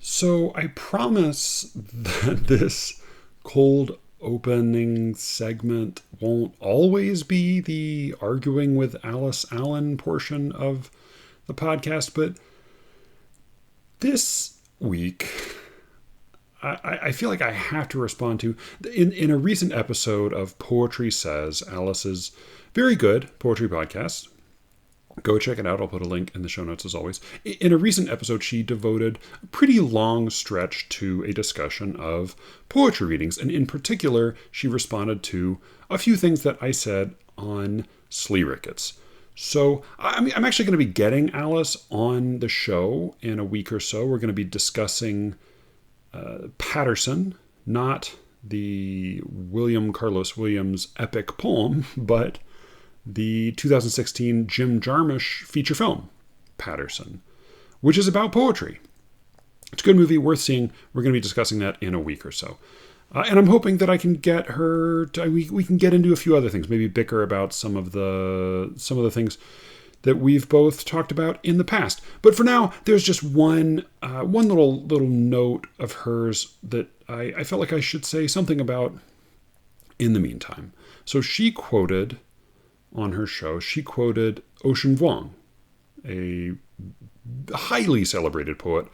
So I promise that this cold opening segment won't always be the arguing with Alice Allen portion of the podcast, but this week I feel like I have to respond to in a recent episode of Poetry Says, Alice's very good poetry podcast. Go check it out. I'll put a link in the show notes as always. In a recent episode, she devoted a pretty long stretch to a discussion of poetry readings. And in particular, she responded to a few things that I said on SLEERICKETS. So I'm actually going to be getting Alice on the show in a week or so. We're going to be discussing Patterson, not the William Carlos Williams epic poem, but the 2016 Jim Jarmusch feature film, Patterson, which is about poetry. It's a good movie, worth seeing. We're going to be discussing that in a week or so. And I'm hoping that I can get her we can get into a few other things, maybe bicker about some of the things that we've both talked about in the past. But for now, there's just one little note of hers that I felt like I should say something about in the meantime. So on her show, she quoted Ocean Vuong, a highly celebrated poet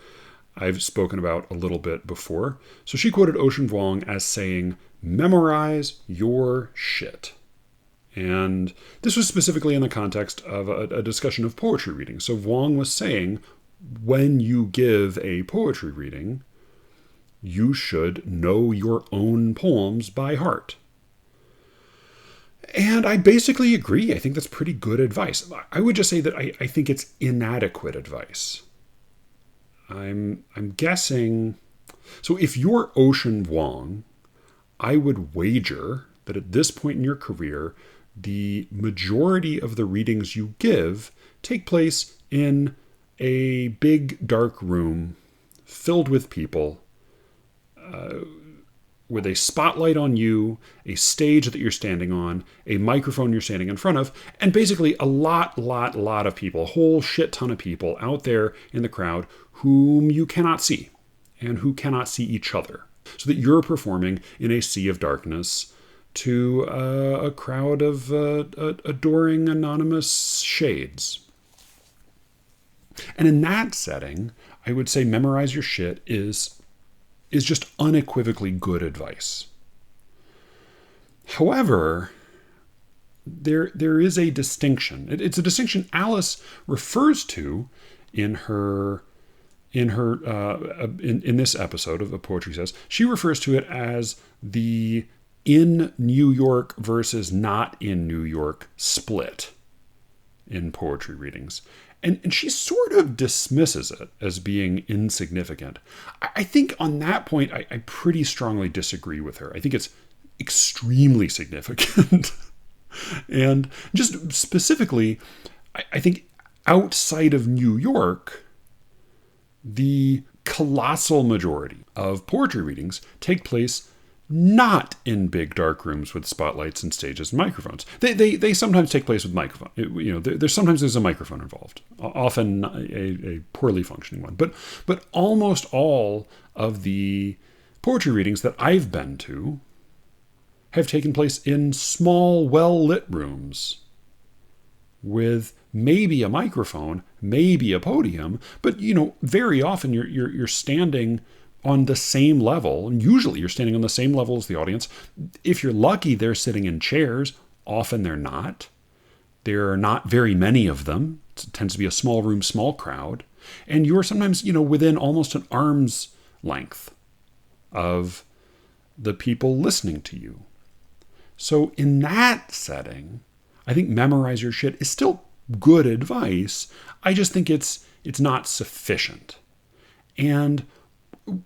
I've spoken about a little bit before. So she quoted Ocean Vuong as saying, "Memorize your shit." And this was specifically in the context of a discussion of poetry reading. So Vuong was saying, when you give a poetry reading, you should know your own poems by heart. And I basically agree. I think that's pretty good advice. I would just say that I think it's inadequate advice. I'm guessing. So if you're Ocean Vuong, I would wager that at this point in your career, the majority of the readings you give take place in a big dark room filled with people, with a spotlight on you, a stage that you're standing on, a microphone you're standing in front of, and basically a lot of people, a whole shit ton of people out there in the crowd whom you cannot see and who cannot see each other. So that you're performing in a sea of darkness to a crowd of adoring anonymous shades. And in that setting, I would say memorize your shit is just unequivocally good advice. However, there is a distinction. It's a distinction Alice refers to in this episode of Poetry Says. She refers to it as the in New York versus not in New York split in poetry readings. And she sort of dismisses it as being insignificant. I think on that point, I pretty strongly disagree with her. I think it's extremely significant. And just specifically, I think outside of New York, the colossal majority of poetry readings take place not in big dark rooms with spotlights and stages and microphones. They sometimes take place with microphone. There's a microphone involved, often a poorly functioning one. But almost all of the poetry readings that I've been to have taken place in small, well-lit rooms with maybe a microphone, maybe a podium, but very often you're standing on the same level, and usually you're standing on the same level as the audience. If you're lucky, they're sitting in chairs. Often they're not. There are not very many of them. It tends to be a small room, small crowd. And you're sometimes, within almost an arm's length of the people listening to you. So in that setting, I think memorize your shit is still good advice. I just think it's not sufficient. And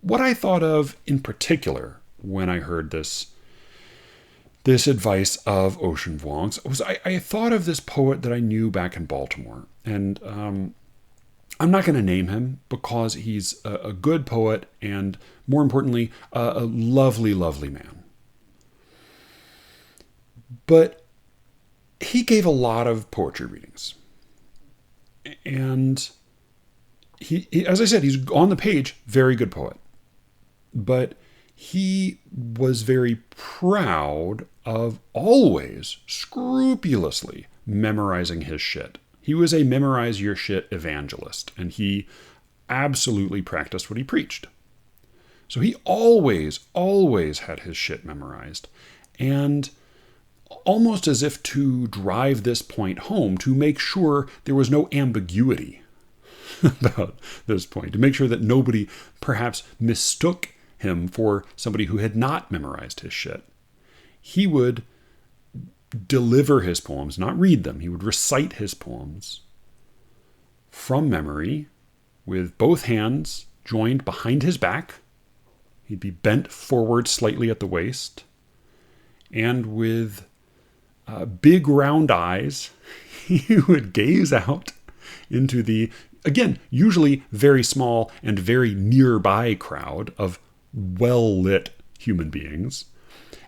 what I thought of in particular when I heard this advice of Ocean Vuong's was I thought of this poet that I knew back in Baltimore. And I'm not going to name him because he's a good poet and, more importantly, a lovely, lovely man. But he gave a lot of poetry readings. And as I said, he's on the page, very good poet. But he was very proud of always scrupulously memorizing his shit. He was a memorize your shit evangelist, and he absolutely practiced what he preached. So he always had his shit memorized. And almost as if to drive this point home, to make sure there was no ambiguity about this point, to make sure that nobody perhaps mistook him for somebody who had not memorized his shit, he would deliver his poems, not read them. He would recite his poems from memory with both hands joined behind his back. He'd be bent forward slightly at the waist, and with big round eyes, he would gaze out into the, again, usually very small and very nearby crowd of well-lit human beings.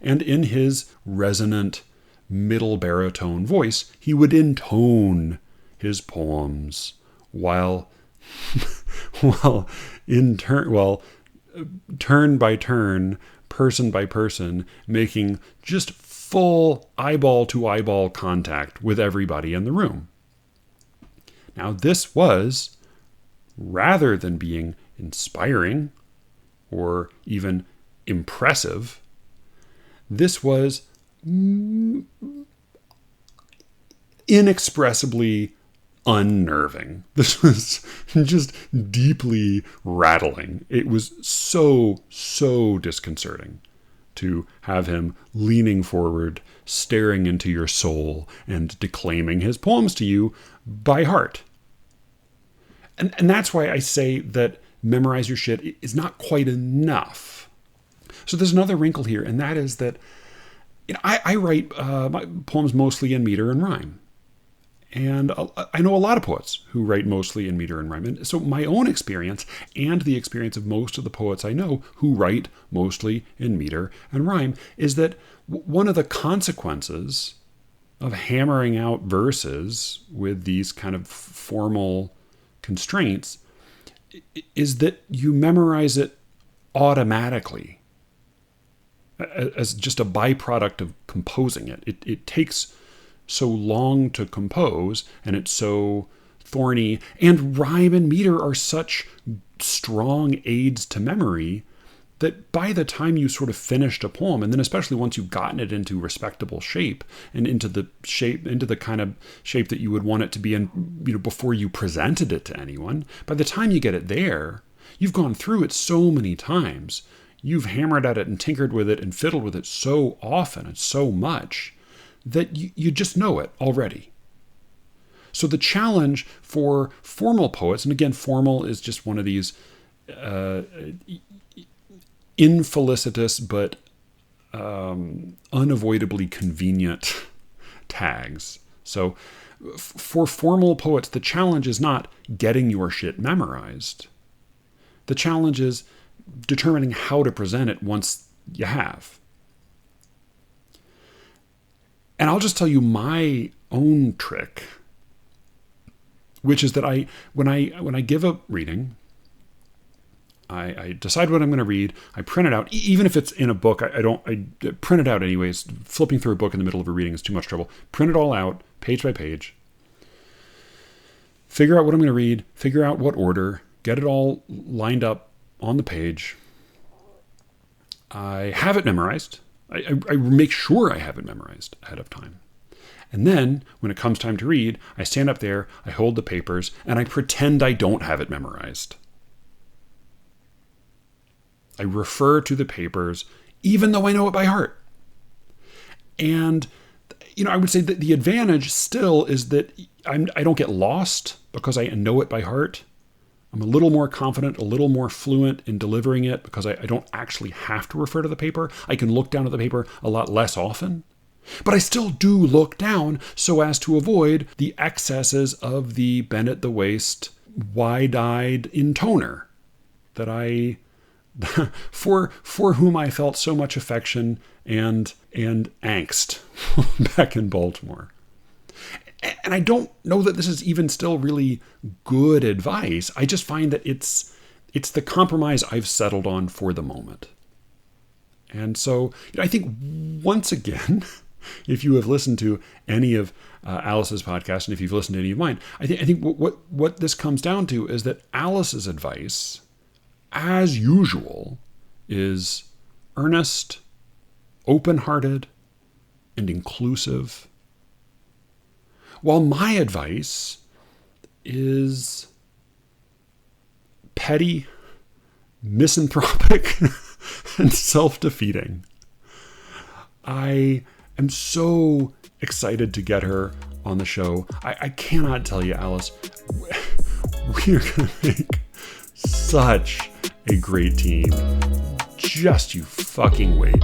And in his resonant middle baritone voice, he would intone his poems while turn by turn, person by person, making just full eyeball to eyeball contact with everybody in the room. Now, this was, rather than being inspiring or even impressive, this was inexpressibly unnerving. This was just deeply rattling. It was so disconcerting to have him leaning forward, staring into your soul, and declaiming his poems to you by heart. And that's why I say that memorize your shit is not quite enough. So there's another wrinkle here, and that is that I write my poems mostly in meter and rhyme. And I know a lot of poets who write mostly in meter and rhyme. And so my own experience and the experience of most of the poets I know who write mostly in meter and rhyme is that one of the consequences of hammering out verses with these kind of formal constraints is that you memorize it automatically as just a byproduct of composing it. It takes so long to compose, and it's so thorny, and rhyme and meter are such strong aids to memory that by the time you sort of finished a poem, and then especially once you've gotten it into respectable shape and into the kind of shape that you would want it to be in, before you presented it to anyone, by the time you get it there, you've gone through it so many times. You've hammered at it and tinkered with it and fiddled with it so often and so much that you just know it already. So the challenge for formal poets, and again, formal is just one of these infelicitous but unavoidably convenient tags. So for formal poets, the challenge is not getting your shit memorized. The challenge is determining how to present it once you have. And I'll just tell you my own trick, which is that when I give a reading, I decide what I'm going to read. I print it out, even if it's in a book. I print it out anyways. Flipping through a book in the middle of a reading is too much trouble. Print it all out, page by page. Figure out what I'm going to read. Figure out what order. Get it all lined up on the page. I have it memorized. I make sure I have it memorized ahead of time. And then, when it comes time to read, I stand up there, I hold the papers, and I pretend I don't have it memorized. I refer to the papers, even though I know it by heart. And, I would say that the advantage still is that I don't get lost because I know it by heart. I'm a little more confident, a little more fluent in delivering it because I don't actually have to refer to the paper. I can look down at the paper a lot less often. But I still do look down so as to avoid the excesses of the bend at the waist, wide-eyed intoner that for whom I felt so much affection and angst back in Baltimore. And I don't know that this is even still really good advice. I just find that it's the compromise I've settled on for the moment. And so, I think once again, if you have listened to any of Alice's podcast, and if you've listened to any of mine, I think what this comes down to is that Alice's advice, as usual, is earnest, open-hearted, and inclusive. While my advice is petty, misanthropic, and self-defeating. I am so excited to get her on the show. I cannot tell you, Alice, we are going to make such a great team. Just you fucking wait.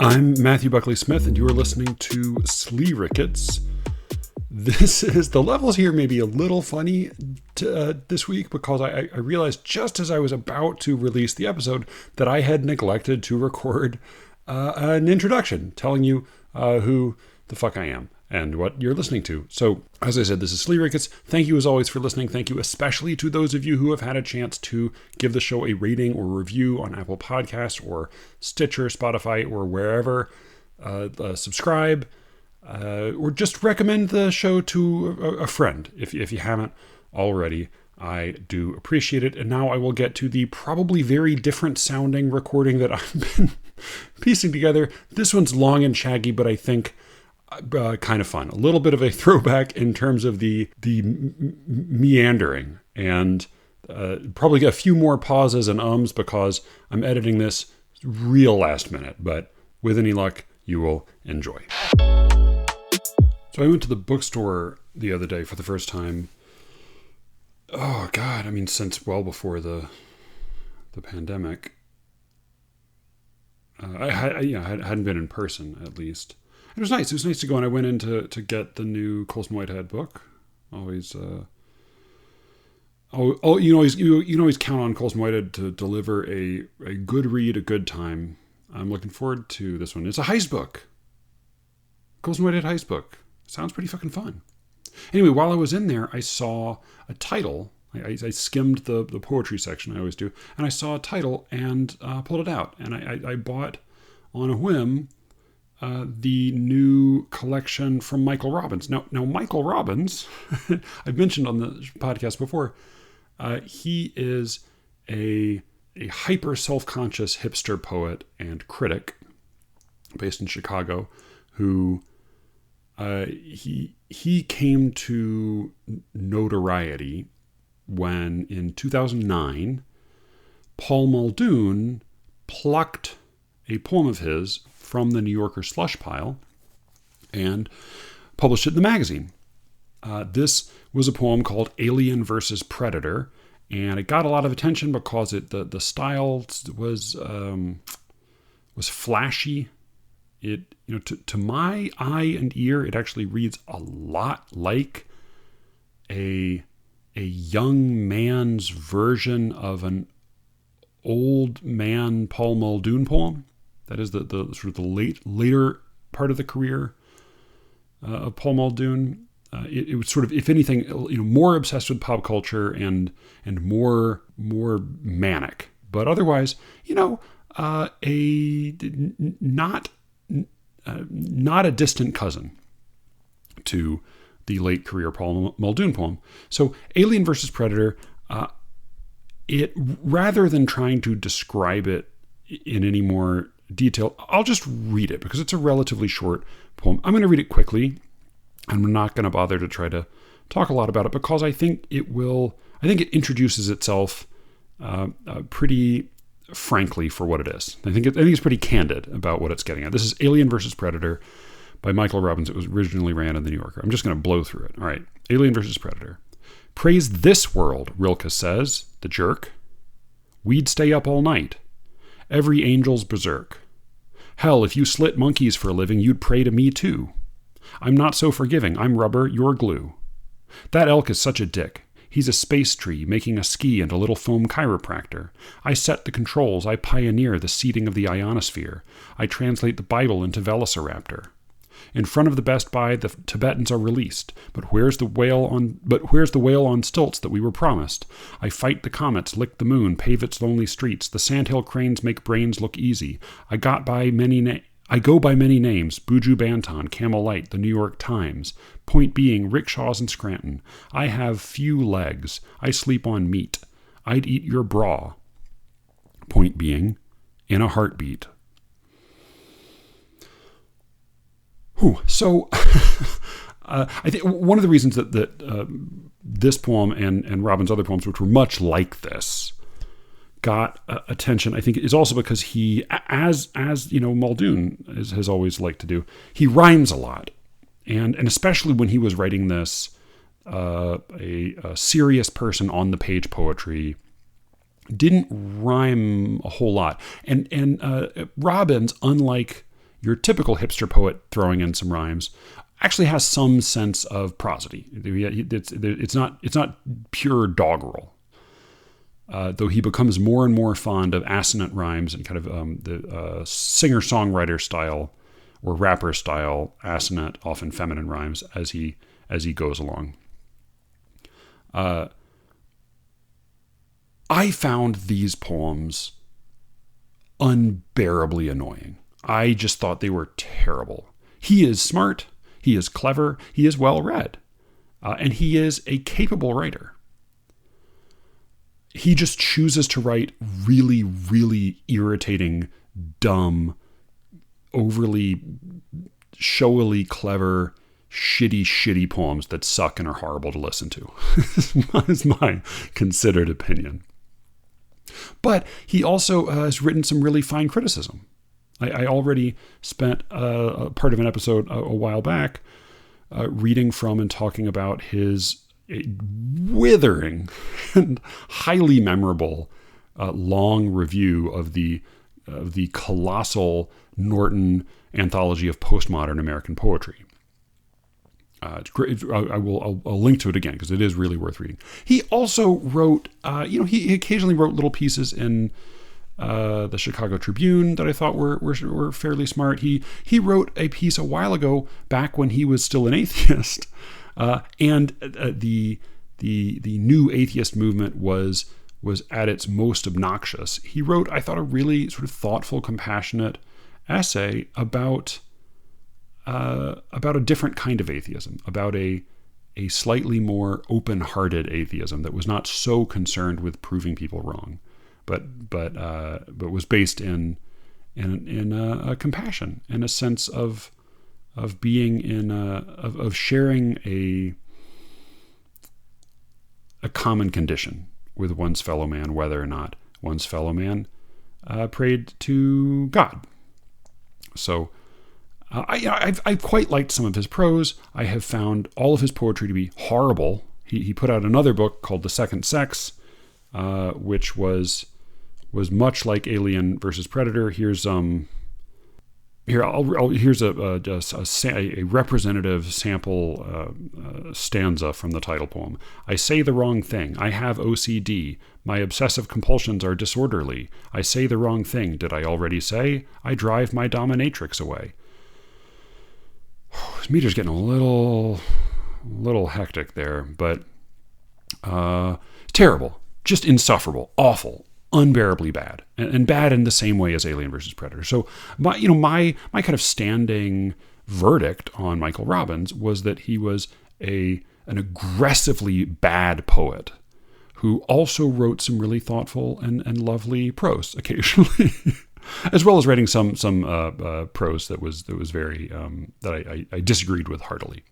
I'm Matthew Buckley Smith, and you are listening to SLEERICKETS. The levels here may be a little funny this week because I realized just as I was about to release the episode that I had neglected to record an introduction telling you who the fuck I am and what you're listening to. So, as I said, this is SLEERICKETS. Thank you as always for listening. Thank you especially to those of you who have had a chance to give the show a rating or review on Apple Podcasts or Stitcher, Spotify, or wherever. Subscribe, or just recommend the show to a friend if you haven't already. I do appreciate it. And now I will get to the probably very different sounding recording that I've been piecing together. This one's long and shaggy, but I think kind of fun. A little bit of a throwback in terms of the meandering, and probably a few more pauses and ums because I'm editing this real last minute, but with any luck, you will enjoy. So I went to the bookstore the other day for the first time. Oh God, I mean, since well before the pandemic. I hadn't been in person, at least. It was nice. It was nice to go, and I went in to get the new Colson Whitehead book. Always, you can always count on Colson Whitehead to deliver a good read, a good time. I'm looking forward to this one. It's a heist book. Colson Whitehead heist book. Sounds pretty fucking fun. Anyway, while I was in there, I saw a title. I skimmed the poetry section, I always do, and I saw a title and pulled it out. And I bought on a whim the new collection from Michael Robbins. Now Michael Robbins, I've mentioned on the podcast before, he is a hyper self-conscious hipster poet and critic based in Chicago who he came to notoriety when in 2009 Paul Muldoon plucked a poem of his from the New Yorker slush pile and published it in the magazine. This was a poem called Alien versus Predator, and it got a lot of attention because the style was flashy. It, to my eye and ear, it actually reads a lot like a young man's version of an old man Paul Muldoon poem. That is the sort of the later part of the career of Paul Muldoon. It was sort of, if anything, more obsessed with pop culture and more manic. But otherwise, not a distant cousin to the late career Paul Muldoon poem. So Alien versus Predator, it, rather than trying to describe it in any more detail, I'll just read it because it's a relatively short poem. I'm going to read it quickly. I'm not going to bother to try to talk a lot about it because I think it introduces itself pretty frankly for what it is. I think it's pretty candid about what it's getting at. This is Alien versus Predator by Michael Robbins. It was originally ran in the New Yorker. I'm just going to blow through it. All right. Alien versus Predator. Praise this world, Rilke says, the jerk. We'd stay up all night. Every angel's berserk. Hell, if you slit monkeys for a living, you'd pray to me too. I'm not so forgiving. I'm rubber, you're glue. That elk is such a dick. He's a space tree, making a ski and a little foam chiropractor. I set the controls. I pioneer the seeding of the ionosphere. I translate the Bible into Velociraptor. In front of the Best Buy, the Tibetans are released. But where's the whale on stilts that we were promised? I fight the comets, lick the moon, pave its lonely streets. The sandhill cranes make brains look easy. I go by many names. Buju Banton, Camel Light, the New York Times. Point being, rickshaws in Scranton. I have few legs. I sleep on meat. I'd eat your bra. Point being, in a heartbeat. So, I think one of the reasons that this poem and Robbins' other poems, which were much like this, got attention, I think, is also because he, as Muldoon has always liked to do, he rhymes a lot, and especially when he was writing this, a serious person on the page poetry, didn't rhyme a whole lot, and Robbins, unlike your typical hipster poet throwing in some rhymes, actually has some sense of prosody. It's not pure doggerel. Though he becomes more and more fond of assonant rhymes and kind of the singer-songwriter style or rapper style assonant, often feminine rhymes as he goes along. I found these poems unbearably annoying. I just thought they were terrible. He is smart, he is clever, he is well-read, and he is a capable writer. He just chooses to write really, really irritating, dumb, overly showily clever, shitty poems that suck and are horrible to listen to. Is my considered opinion. But he also has written some really fine criticism. I already spent a part of an episode a while back reading from and talking about his withering and highly memorable long review of the colossal Norton anthology of postmodern American poetry. It's great. I'll link to it again because it is really worth reading. He also wrote, he occasionally wrote little pieces in the Chicago Tribune that I thought were fairly smart. He wrote a piece a while ago, back when he was still an atheist, and the new atheist movement was at its most obnoxious. He wrote, I thought, a really sort of thoughtful, compassionate essay about a different kind of atheism, about a slightly more open-hearted atheism that was not so concerned with proving people wrong, but was based in a compassion, in a sense of being of sharing a common condition with one's fellow man, whether or not one's fellow man prayed to God. So I've quite liked some of his prose. I have found all of his poetry to be horrible. He put out another book called The Second Sex, which was much like Alien versus Predator. Here's a representative sample stanza from the title poem. I say the wrong thing. I have OCD. My obsessive compulsions are disorderly. I say the wrong thing. Did I already say? I drive my dominatrix away. This meter's getting a little hectic there, but terrible, just insufferable, awful, unbearably bad, and bad in the same way as Alien versus Predator. So my kind of standing verdict on Michael Robbins was that he was an aggressively bad poet who also wrote some really thoughtful and lovely prose occasionally, as well as writing some prose that was very that I disagreed with heartily.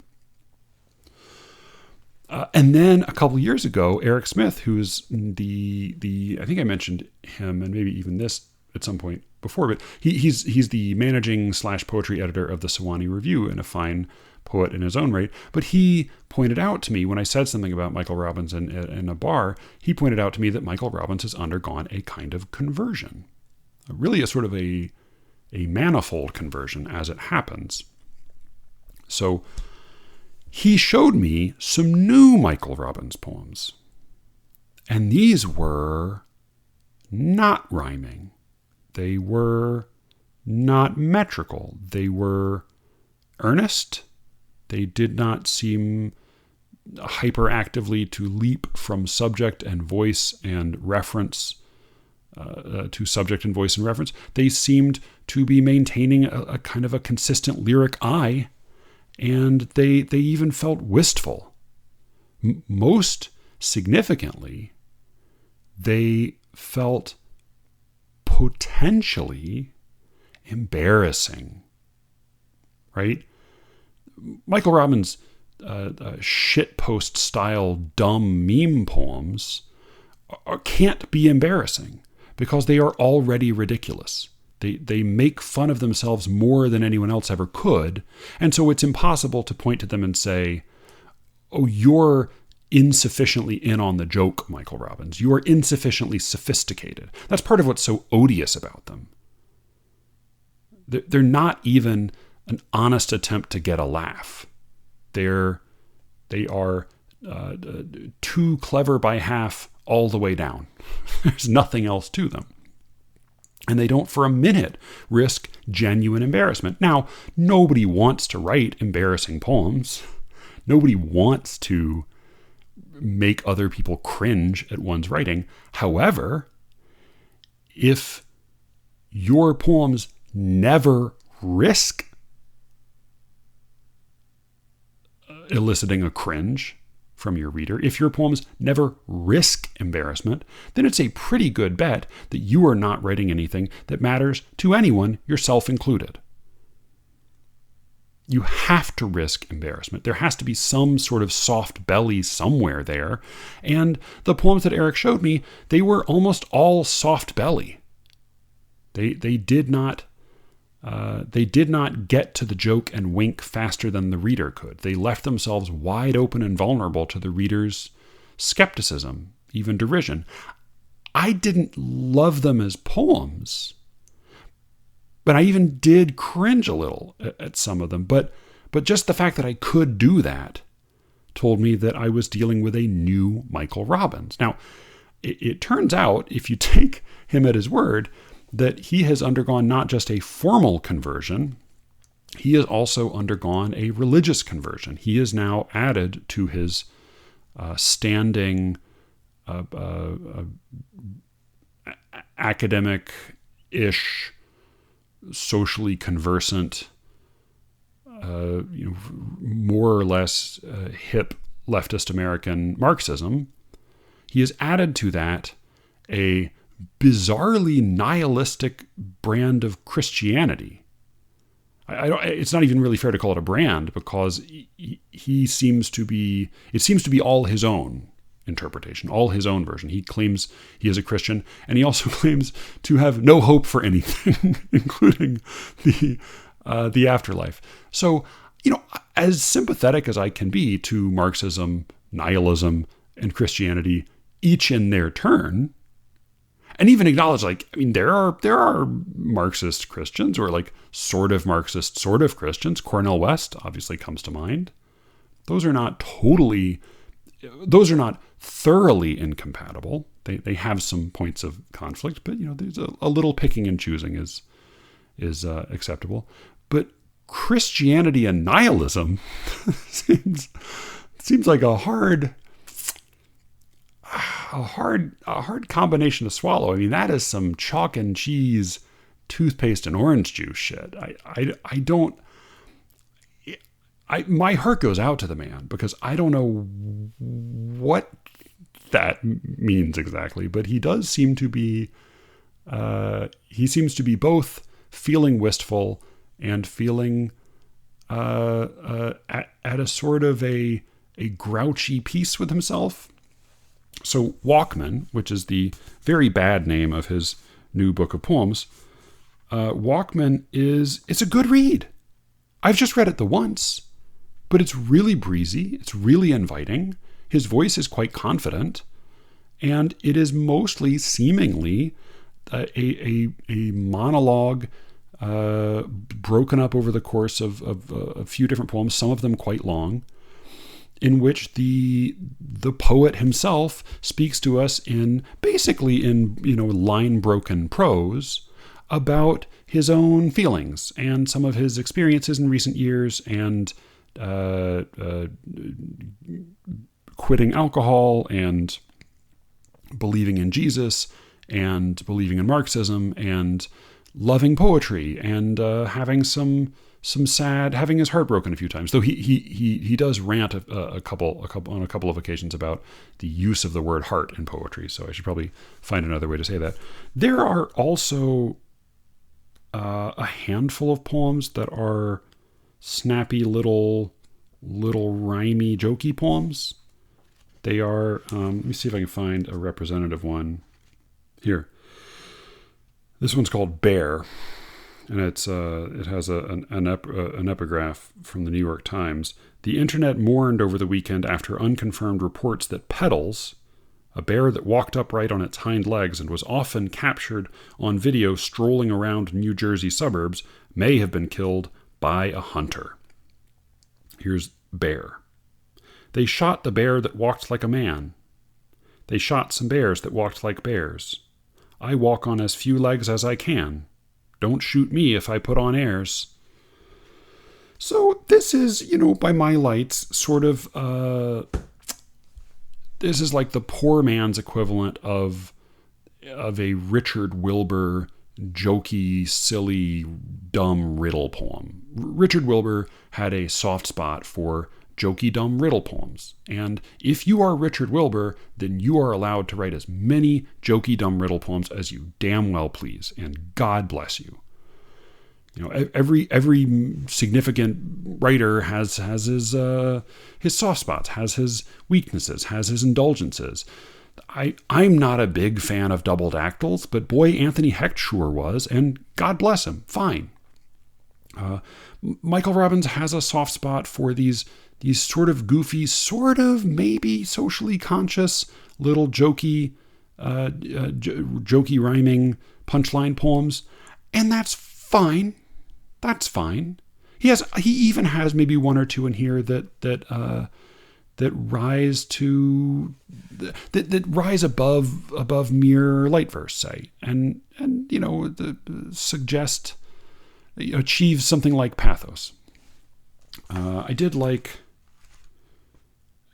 And then a couple years ago, Eric Smith, who's I think I mentioned him and maybe even this at some point before, but he's the managing / poetry editor of the Sewanee Review and a fine poet in his own right. But he pointed out to me when I said something about Michael Robbins in a bar, he pointed out to me that Michael Robbins has undergone a kind of conversion, really a sort of a a manifold conversion as it happens. So he showed me some new Michael Robbins poems. And these were not rhyming. They were not metrical. They were earnest. They did not seem hyperactively to leap from subject and voice and reference to subject and voice and reference. They seemed to be maintaining a kind of a consistent lyric eye, and they even felt wistful. Most significantly, they felt potentially embarrassing, right? Michael Robbins' shitpost style dumb meme poems can't be embarrassing because they are already ridiculous. They make fun of themselves more than anyone else ever could, and so it's impossible to point to them and say, oh, you're insufficiently in on the joke, Michael Robbins. You are insufficiently sophisticated. That's part of what's so odious about them. They're not even an honest attempt to get a laugh. They are too clever by half all the way down. There's nothing else to them. And they don't for a minute risk genuine embarrassment. Now, nobody wants to write embarrassing poems. Nobody wants to make other people cringe at one's writing. However, if your poems never risk eliciting a cringe from your reader, if your poems never risk embarrassment, then it's a pretty good bet that you are not writing anything that matters to anyone, yourself included. You have to risk embarrassment. There has to be some sort of soft belly somewhere there. And the poems that Eric showed me, they were almost all soft belly. They did not get to the joke and wink faster than the reader could. They left themselves wide open and vulnerable to the reader's skepticism, even derision. I didn't love them as poems, but I even did cringe a little at some of them. But just the fact that I could do that told me that I was dealing with a new Michael Robbins. Now, it turns out, if you take him at his word, that he has undergone not just a formal conversion, he has also undergone a religious conversion. He is now added to his standing academic-ish, socially conversant, more or less hip leftist American Marxism. He has added to that a bizarrely nihilistic brand of Christianity. It's not even really fair to call it a brand, because he seems to be, it seems to be all his own interpretation, all his own version. He claims he is a Christian, and he also claims to have no hope for anything, including the afterlife. So, as sympathetic as I can be to Marxism, nihilism, and Christianity, each in their turn, and even acknowledge, there are Marxist Christians, or sort of Marxist, sort of Christians. Cornel West obviously comes to mind. Those are not thoroughly incompatible. They have some points of conflict, but there's a little picking and choosing is acceptable. But Christianity and nihilism seems like a hard combination to swallow. That is some chalk and cheese, toothpaste and orange juice shit. My heart goes out to the man, because I don't know what that means exactly, but he does seem to be, he seems to be both feeling wistful and feeling at a sort of a grouchy peace with himself. So Walkman, which is the very bad name of his new book of poems, Walkman it's a good read. I've just read it the once, but it's really breezy. It's really inviting. His voice is quite confident, and it is mostly seemingly a monologue broken up over the course of a few different poems, some of them quite long, in which the poet himself speaks to us basically in line broken prose about his own feelings and some of his experiences in recent years, and quitting alcohol and believing in Jesus and believing in Marxism and loving poetry and having having his heart broken a few times. Though he does rant on a couple of occasions about the use of the word heart in poetry. So I should probably find another way to say that. There are also a handful of poems that are snappy little rhymey, jokey poems. They are, let me see if I can find a representative one here. This one's called Bear, and it has an epigraph from the New York Times. The internet mourned over the weekend after unconfirmed reports that Pedals, a bear that walked upright on its hind legs and was often captured on video strolling around New Jersey suburbs, may have been killed by a hunter. Here's Bear. They shot the bear that walked like a man. They shot some bears that walked like bears. I walk on as few legs as I can. Don't shoot me if I put on airs. So this is, by my lights, sort of, this is like the poor man's equivalent of a Richard Wilbur jokey, silly, dumb riddle poem. Richard Wilbur had a soft spot for jokey, dumb riddle poems. And if you are Richard Wilbur, then you are allowed to write as many jokey, dumb riddle poems as you damn well please. And God bless you. Every significant writer has his soft spots, has his weaknesses, has his indulgences. I'm not a big fan of double dactyls, but boy, Anthony Hecht sure was, and God bless him. Fine. Michael Robbins has a soft spot for these sort of goofy, sort of maybe socially conscious little jokey rhyming punchline poems, and that's fine. That's fine. He even has maybe one or two in here that rise above mere light verse, say, and suggest, achieve something like pathos. I did like.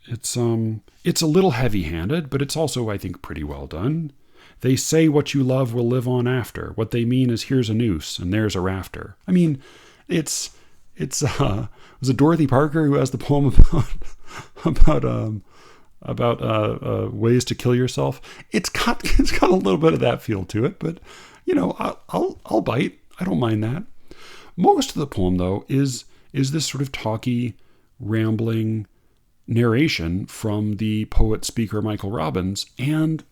It's a little heavy-handed, but it's also, I think, pretty well done. They say what you love will live on after. What they mean is here's a noose and there's a rafter. I mean, was it Dorothy Parker who has the poem about ways to kill yourself? It's got a little bit of that feel to it, but I'll bite. I don't mind that. Most of the poem, though, is this sort of talky, rambling narration from the poet speaker Michael Robbins, and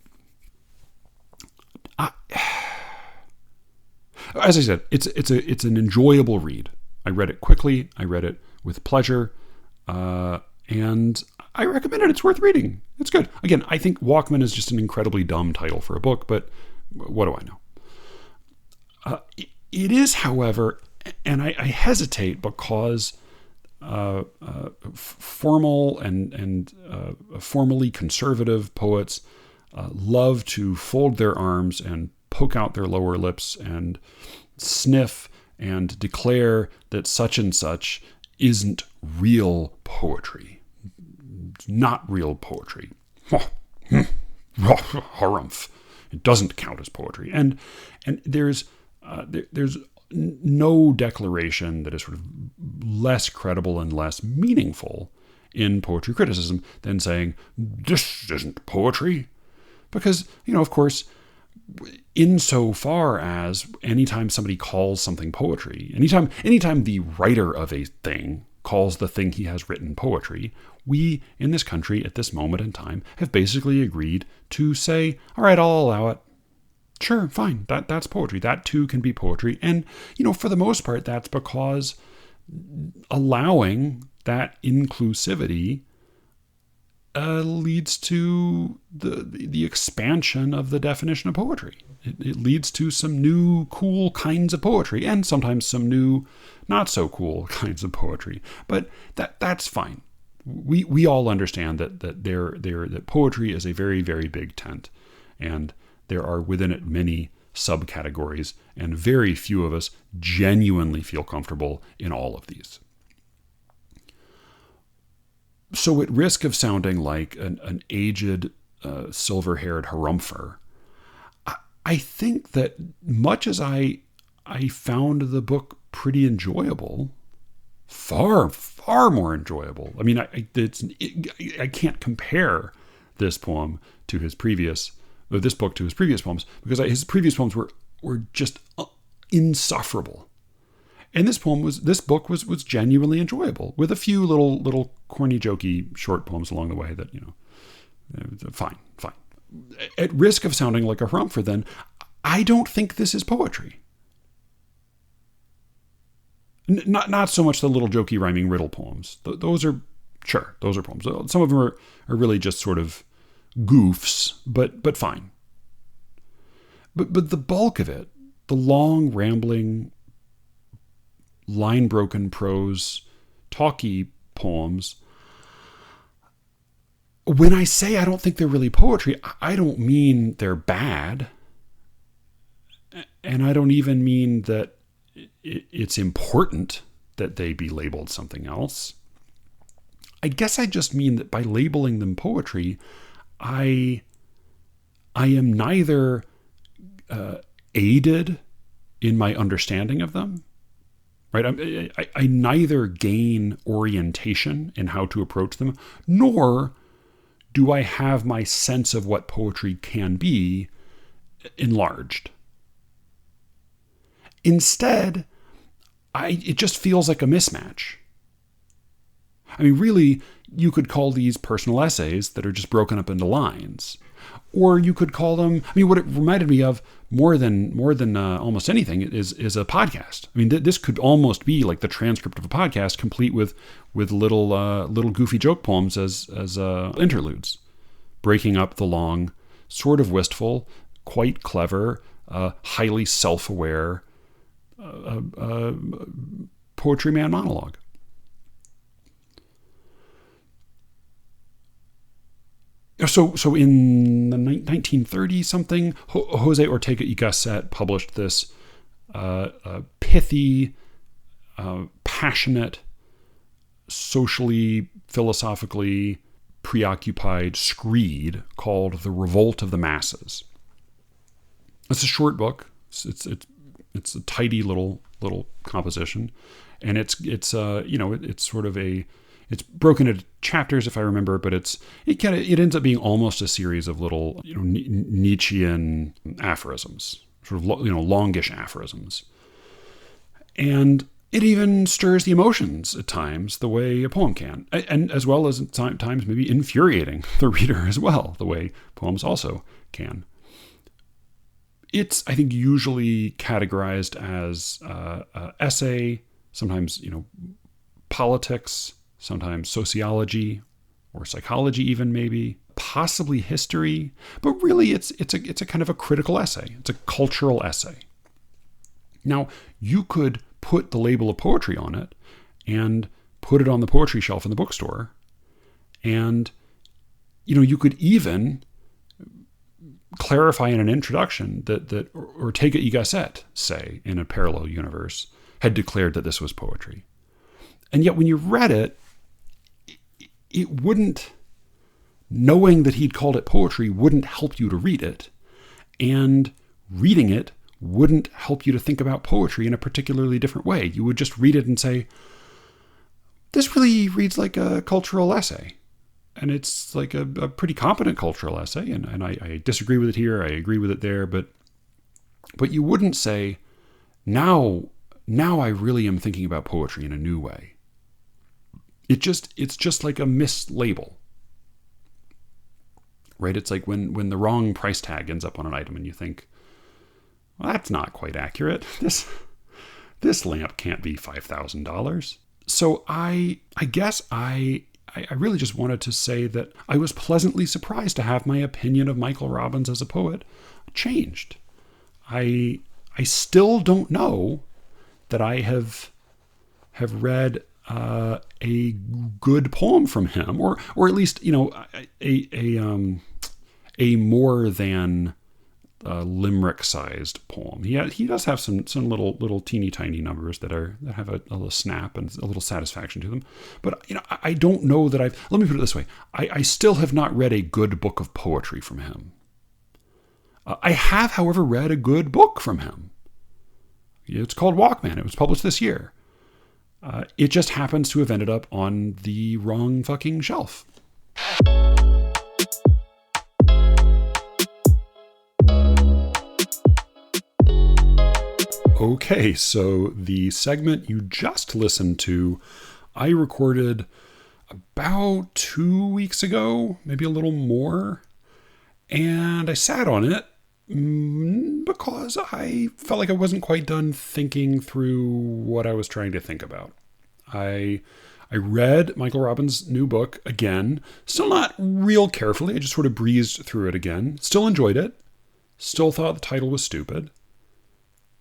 as I said, it's an enjoyable read. I read it quickly. I read it with pleasure, and I recommend it. It's worth reading. It's good. Again, I think Walkman is just an incredibly dumb title for a book, but what do I know? It is, however, and I hesitate because formal and formally conservative poets love to fold their arms and poke out their lower lips and sniff and declare that such and such isn't real poetry. It's not real poetry. Harumph. It doesn't count as poetry. And there's no declaration that is sort of less credible and less meaningful in poetry criticism than saying, this isn't poetry. Because, of course, insofar as anytime somebody calls something poetry, anytime the writer of a thing calls the thing he has written poetry, we in this country at this moment in time have basically agreed to say, all right, I'll allow it. Sure, fine, that's poetry. That too can be poetry. And, for the most part, that's because allowing that inclusivity leads to the expansion of the definition of poetry. It leads to some new cool kinds of poetry, and sometimes some new not so cool kinds of poetry. But that's fine. We all understand that poetry is a very, very big tent, and there are within it many subcategories, and very few of us genuinely feel comfortable in all of these. So at risk of sounding like an aged, silver-haired harumpher, I think that much as I found the book pretty enjoyable, far more enjoyable. I mean, I can't compare this poem to his previous, or this book to his previous poems, because his previous poems were just insufferable. And this book was genuinely enjoyable, with a few little corny, jokey short poems along the way that, fine. At risk of sounding like a harumpher, then, I don't think this is poetry. Not so much the little jokey rhyming riddle poems. Those are poems. Some of them are really just sort of goofs, but fine. But the bulk of it, the long, rambling, line-broken prose, talky poems, when I say I don't think they're really poetry, I don't mean they're bad. And I don't even mean that it's important that they be labeled something else. I guess I just mean that by labeling them poetry, I am neither aided in my understanding of them, right? I neither gain orientation in how to approach them, nor do I have my sense of what poetry can be enlarged. Instead, it just feels like a mismatch. I mean, really, you could call these personal essays that are just broken up into lines. Or you could call them, what it reminded me of more than almost anything is a podcast. I mean, this could almost be like the transcript of a podcast, complete with little goofy joke poems as interludes, breaking up the long, sort of wistful, quite clever, highly self-aware poetry man monologue. So in the 1930s something, José Ortega y Gasset published this pithy, passionate, socially, philosophically preoccupied screed called The Revolt of the Masses. It's a short book. It's a tidy little composition, and it's sort of it's broken into chapters, if I remember, but it ends up being almost a series of little Nietzschean aphorisms, sort of longish aphorisms, and it even stirs the emotions at times the way a poem can, and as well as at times maybe infuriating the reader as well, the way poems also can. It's, I think, usually categorized as essay, sometimes politics, sometimes sociology or psychology, even maybe, possibly history. But really, it's a kind of a critical essay. It's a cultural essay. Now, you could put the label of poetry on it and put it on the poetry shelf in the bookstore, and you could even clarify in an introduction that Ortega y Gasset, say, in a parallel universe, had declared that this was poetry. And yet when you read it, it wouldn't, knowing that he'd called it poetry wouldn't help you to read it, and reading it wouldn't help you to think about poetry in a particularly different way. You would just read it and say, this really reads like a cultural essay. And it's like a pretty competent cultural essay, and I disagree with it here, I agree with it there, but you wouldn't say, now I really am thinking about poetry in a new way. It's just like a mislabel, right? It's like when the wrong price tag ends up on an item and you think, well, that's not quite accurate. This lamp can't be $5,000. So I guess I I really just wanted to say that I was pleasantly surprised to have my opinion of Michael Robbins as a poet changed. I still don't know that I have read a good poem from him, or at least a more than limerick-sized poem. He does have some little teeny tiny numbers that have a little snap and a little satisfaction to them. But I don't know that I've. Let me put it this way: I still have not read a good book of poetry from him. I have, however, read a good book from him. It's called Walkman. It was published this year. It just happens to have ended up on the wrong fucking shelf. Okay, so the segment you just listened to, I recorded about 2 weeks ago, maybe a little more, and I sat on it because I felt like I wasn't quite done thinking through what I was trying to think about. I read Michael Robbins' new book again, still not real carefully. I just sort of breezed through it again. Still enjoyed it. Still thought the title was stupid.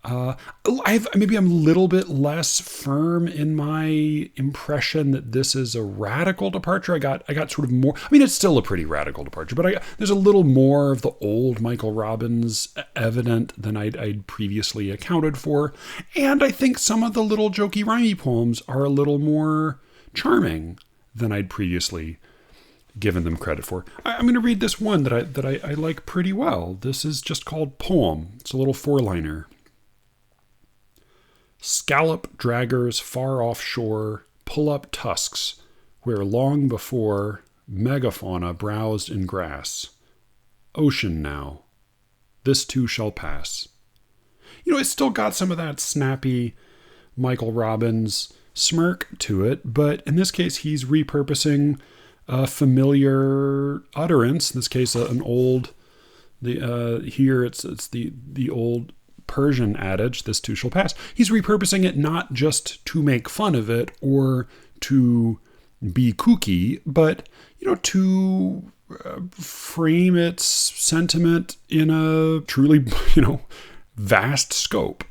Maybe I'm a little bit less firm in my impression that this is a radical departure. I got sort of more. I mean, it's still a pretty radical departure, but there's a little more of the old Michael Robbins evident than I'd previously accounted for, and I think some of the little jokey rhymey poems are a little more charming than I'd previously given them credit for. I'm going to read this one that I like pretty well. This is just called Poem. It's a little four-liner. Scallop draggers far offshore pull up tusks where long before megafauna browsed in grass. Ocean now. This too shall pass. It's still got some of that snappy Michael Robbins smirk to it, but in this case he's repurposing a familiar utterance. In this case, an old. Here it's the old Persian adage, this too shall pass. He's repurposing it not just to make fun of it or to be kooky, but, to frame its sentiment in a truly, vast scope,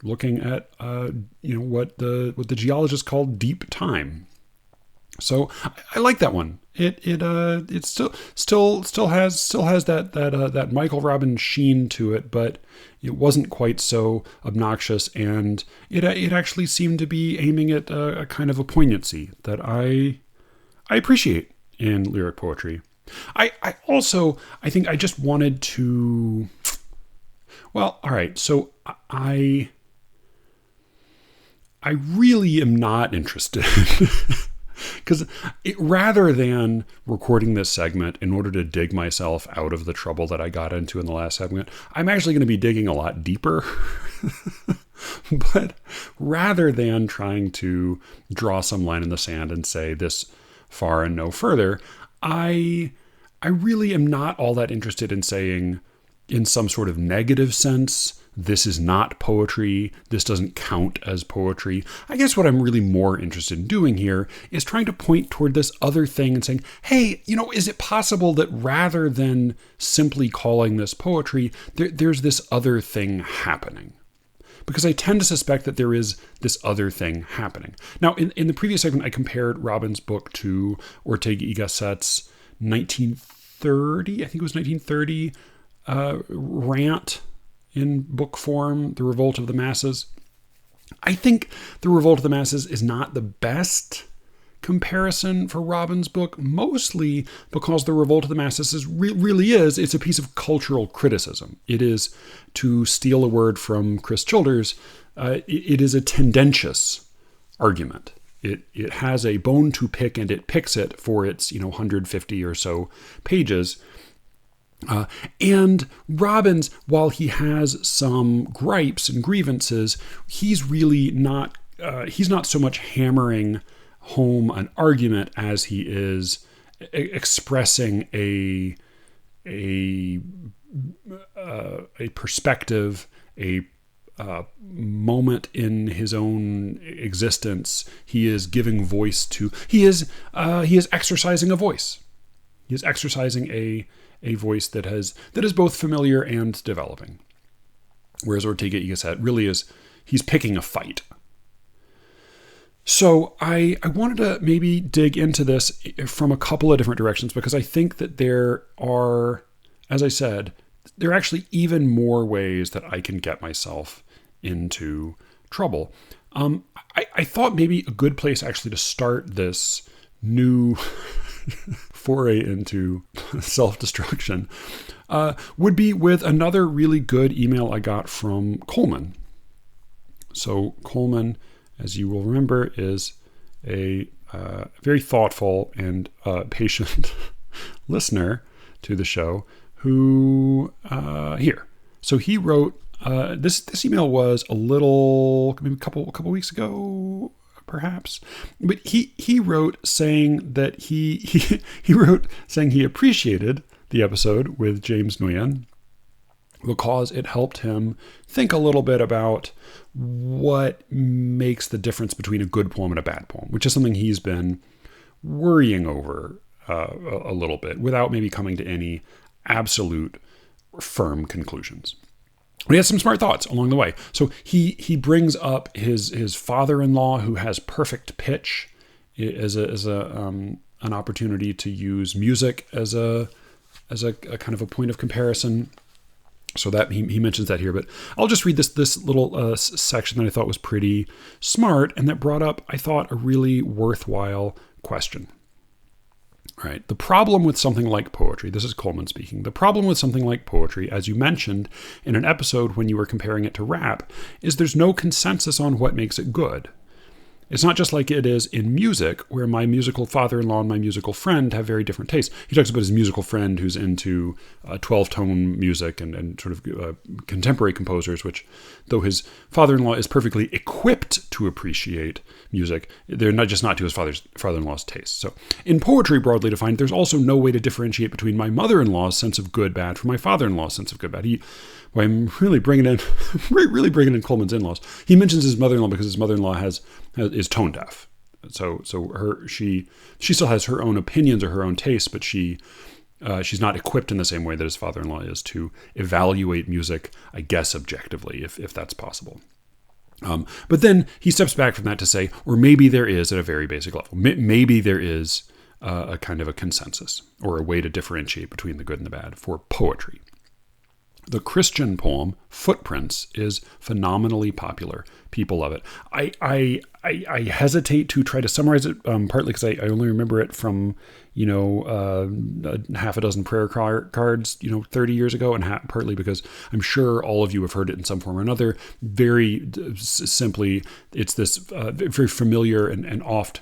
looking at, what the geologists call deep time. So I like that one. It still has that Michael Robbins sheen to it, but it wasn't quite so obnoxious, and it actually seemed to be aiming at a kind of a poignancy that I appreciate in lyric poetry. I think I just wanted to. Well, all right. So I really am not interested. Because rather than recording this segment in order to dig myself out of the trouble that I got into in the last segment, I'm actually going to be digging a lot deeper. But rather than trying to draw some line in the sand and say this far and no further, I really am not all that interested in saying, in some sort of negative sense, this is not poetry, this doesn't count as poetry. I guess what I'm really more interested in doing here is trying to point toward this other thing and saying, hey, is it possible that rather than simply calling this poetry, there's this other thing happening? Because I tend to suspect that there is this other thing happening. Now, in the previous segment, I compared Robbins' book to Ortega y Gasset's 1930, I think it was 1930, rant in book form, The Revolt of the Masses. I think The Revolt of the Masses is not the best comparison for Robbins' book, mostly because The Revolt of the Masses it's a piece of cultural criticism. It is, to steal a word from Chris Childers, it is a tendentious argument. It has a bone to pick, and it picks it for its 150 or so pages. And Robbins, while he has some gripes and grievances, he's really not, he's not so much hammering home an argument as he is expressing a perspective, a moment in his own existence. He is giving voice to. He is exercising a voice. He is exercising a voice that is both familiar and developing. Whereas Ortega y Gasset really is, he's picking a fight. So I wanted to maybe dig into this from a couple of different directions, because I think that there are, as I said, there are actually even more ways that I can get myself into trouble. I thought maybe a good place actually to start this new foray into self-destruction would be with another really good email I got from Coleman. So Coleman, as you will remember, is a very thoughtful and patient listener to the show who here. So he wrote, this email was maybe a couple weeks ago, perhaps, but he wrote saying that he wrote saying he appreciated the episode with James Nguyen because it helped him think a little bit about what makes the difference between a good poem and a bad poem, which is something he's been worrying over a little bit without maybe coming to any absolute firm conclusions. But he has some smart thoughts along the way. So he brings up his father-in-law, who has perfect pitch, as an opportunity to use music as a kind of a point of comparison. So that he mentions that here, but I'll just read this little section that I thought was pretty smart and that brought up, I thought, a really worthwhile question. All right. The problem with something like poetry, this is Coleman speaking, the problem with something like poetry, as you mentioned in an episode when you were comparing it to rap, is there's no consensus on what makes it good. It's not just like it is in music, where my musical father-in-law and my musical friend have very different tastes. He talks about his musical friend who's into 12-tone music and sort of contemporary composers, which, though his father-in-law is perfectly equipped to appreciate music, they're not to his father-in-law's taste. So in poetry, broadly defined, there's also no way to differentiate between my mother-in-law's sense of good, bad from my father-in-law's sense of good, bad. I'm really bringing in Coleman's in-laws. He mentions his mother-in-law because his mother-in-law is tone deaf. So she still has her own opinions or her own tastes, but she's not equipped in the same way that his father-in-law is to evaluate music, I guess, objectively, if that's possible. But then he steps back from that to say, or maybe there is at a very basic level. Maybe there is a kind of a consensus or a way to differentiate between the good and the bad for poetry. The Christian poem Footprints is phenomenally popular. People love it. I hesitate to try to summarize it, partly because I only remember it from half a dozen prayer cards 30 years ago, and partly because I'm sure all of you have heard it in some form or another. Very simply, it's this very familiar and oft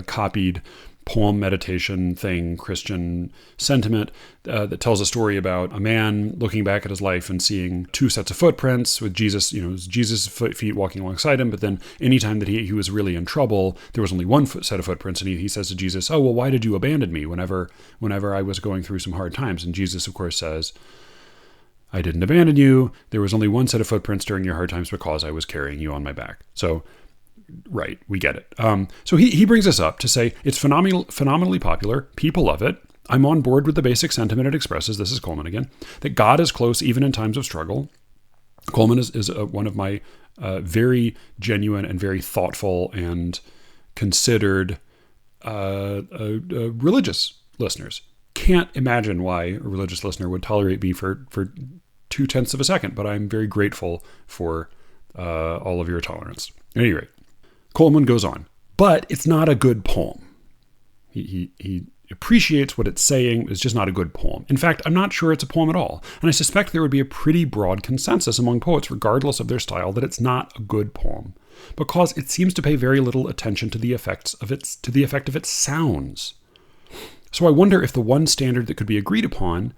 copied poem meditation thing, Christian sentiment that tells a story about a man looking back at his life and seeing two sets of footprints with Jesus, Jesus' feet walking alongside him. But then anytime that he was really in trouble, there was only one set of footprints. And he says to Jesus, "Oh, well, why did you abandon me whenever I was going through some hard times?" And Jesus, of course, says, "I didn't abandon you. There was only one set of footprints during your hard times because I was carrying you on my back." So, right, we get it. So he brings us up to say it's phenomenally popular. People love it. I'm on board with the basic sentiment it expresses. This is Coleman again. That God is close even in times of struggle. Coleman is one of my very genuine and very thoughtful and considered religious listeners. Can't imagine why a religious listener would tolerate me for 0.2 of a second, but I'm very grateful for all of your tolerance. At any rate, Coleman goes on, but it's not a good poem. He appreciates what it's saying. It's just not a good poem. In fact, I'm not sure it's a poem at all. And I suspect there would be a pretty broad consensus among poets, regardless of their style, that it's not a good poem, because it seems to pay very little attention to the effect of its sounds. So I wonder if the one standard that could be agreed on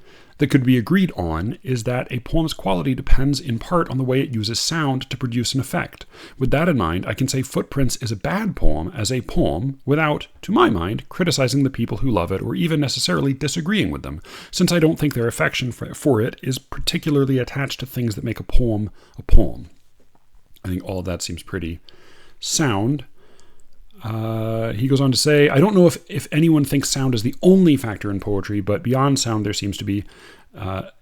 is that a poem's quality depends in part on the way it uses sound to produce an effect. With that in mind, I can say Footprints is a bad poem as a poem without, to my mind, criticizing the people who love it or even necessarily disagreeing with them, since I don't think their affection for it is particularly attached to things that make a poem a poem. I think all of that seems pretty sound. He goes on to say, I don't know if anyone thinks sound is the only factor in poetry, but beyond sound, there seems to be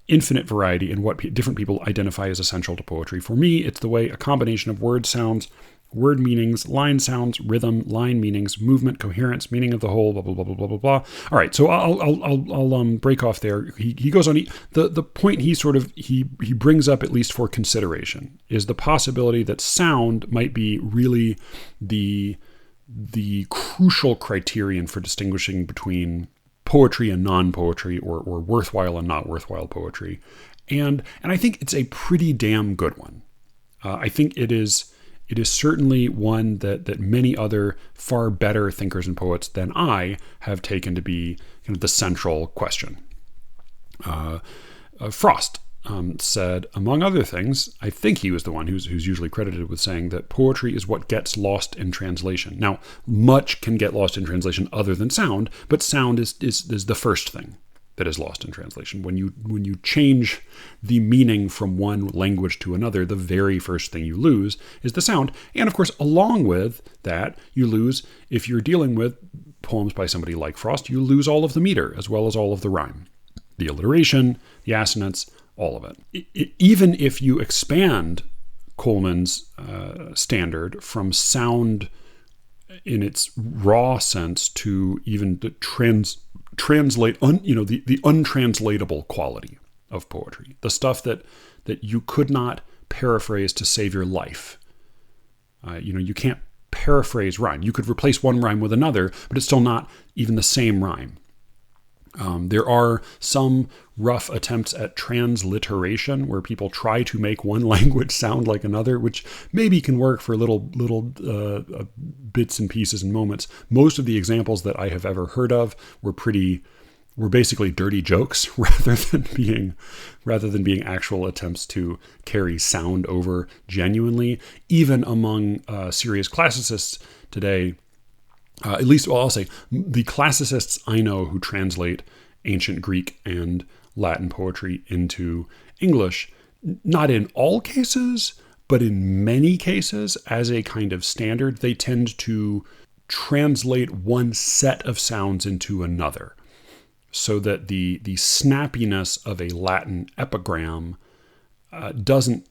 infinite variety in what different people identify as essential to poetry. For me, it's the way a combination of word sounds, word meanings, line sounds, rhythm, line meanings, movement, coherence, meaning of the whole, blah, blah, blah, blah, blah, blah, blah. All right, so I'll break off there. He goes on, the point he brings up, at least for consideration, is the possibility that sound might be really the crucial criterion for distinguishing between poetry and non-poetry, or worthwhile and not worthwhile poetry. And I think it's a pretty damn good one. I think it is certainly one that many other far better thinkers and poets than I have taken to be kind of the central question. Frost said, among other things, I think he was the one who's usually credited with saying that poetry is what gets lost in translation. Now, much can get lost in translation other than sound, but sound is the first thing that is lost in translation. When you change the meaning from one language to another, the very first thing you lose is the sound. And of course, along with that, you lose, if you're dealing with poems by somebody like Frost, you lose all of the meter as well as all of the rhyme, the alliteration, the assonance, all of it. Even if you expand Coleman's standard from sound in its raw sense to even the translate the untranslatable quality of poetry, the stuff that you could not paraphrase to save your life. You can't paraphrase rhyme. You could replace one rhyme with another, but it's still not even the same rhyme. There are some rough attempts at transliteration where people try to make one language sound like another, which maybe can work for little bits and pieces and moments. Most of the examples that I have ever heard of were basically dirty jokes rather than being actual attempts to carry sound over genuinely. Even among serious classicists today, at least, well, I'll say the classicists I know who translate ancient Greek and Latin poetry into English, not in all cases, but in many cases, as a kind of standard, they tend to translate one set of sounds into another, so that the snappiness of a Latin epigram doesn't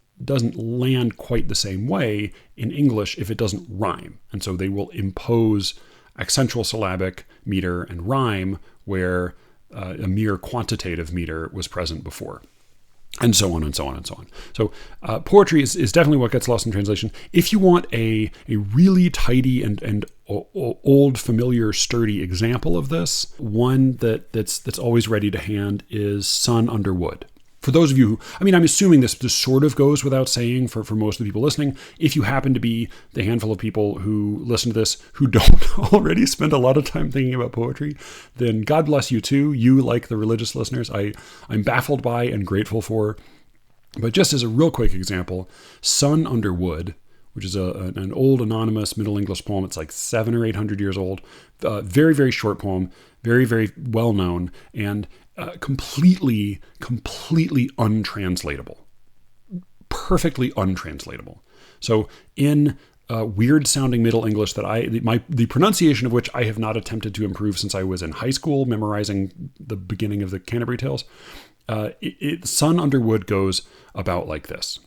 land quite the same way in English if it doesn't rhyme. And so they will impose accentual syllabic meter and rhyme where a mere quantitative meter was present before, and so on and so on and so on. So poetry is definitely what gets lost in translation. If you want a really tidy and old, familiar, sturdy example of this, one that's always ready to hand is Sun Under Wood. For those of you who, I'm assuming this sort of goes without saying for most of the people listening. If you happen to be the handful of people who listen to this who don't already spend a lot of time thinking about poetry, then God bless you too. You, like the religious listeners, I'm baffled by and grateful for. But just as a real quick example, Sun Under Wood, which is an old anonymous Middle English poem. It's like 700 or 800 years old. Very, very short poem, very, very well known, and completely untranslatable. Perfectly untranslatable. So in weird sounding Middle English that the pronunciation of which I have not attempted to improve since I was in high school memorizing the beginning of the Canterbury Tales, Sun Under Wood goes about like this.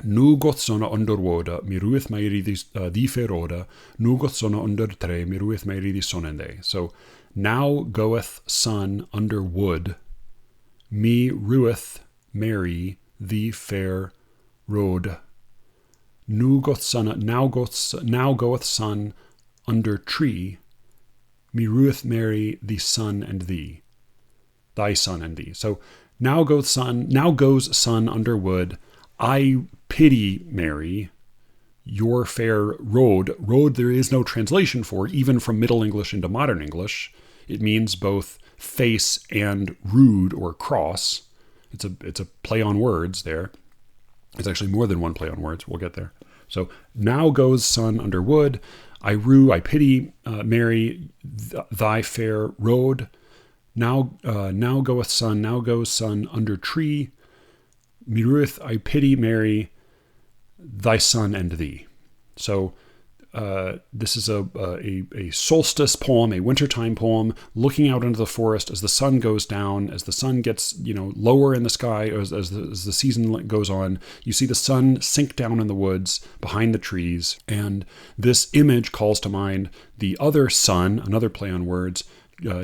Nu goth sona under woda, mi ruith mairidis di feroda, nu goth sona under tre, mi ruith mairidis sonende. So, now goeth sun under wood, me ruith Mary the fair road. Now goeth sun under tree, me ruith Mary the sun and thee, thy son and thee. So now goes sun under wood. I pity Mary, your fair road. Road there is no translation for, even from Middle English into Modern English. It means both face and rude or cross. It's a play on words there. It's actually more than one play on words. We'll get there. So now goes sun under wood. I pity Mary, thy fair road. Now goeth sun. Now goes sun under tree. Miruith, I pity Mary, thy son and thee. So this is a solstice poem, a wintertime poem, looking out into the forest as the sun goes down, as the sun gets lower in the sky, as the season goes on. You see the sun sink down in the woods behind the trees, and this image calls to mind the other sun, another play on words,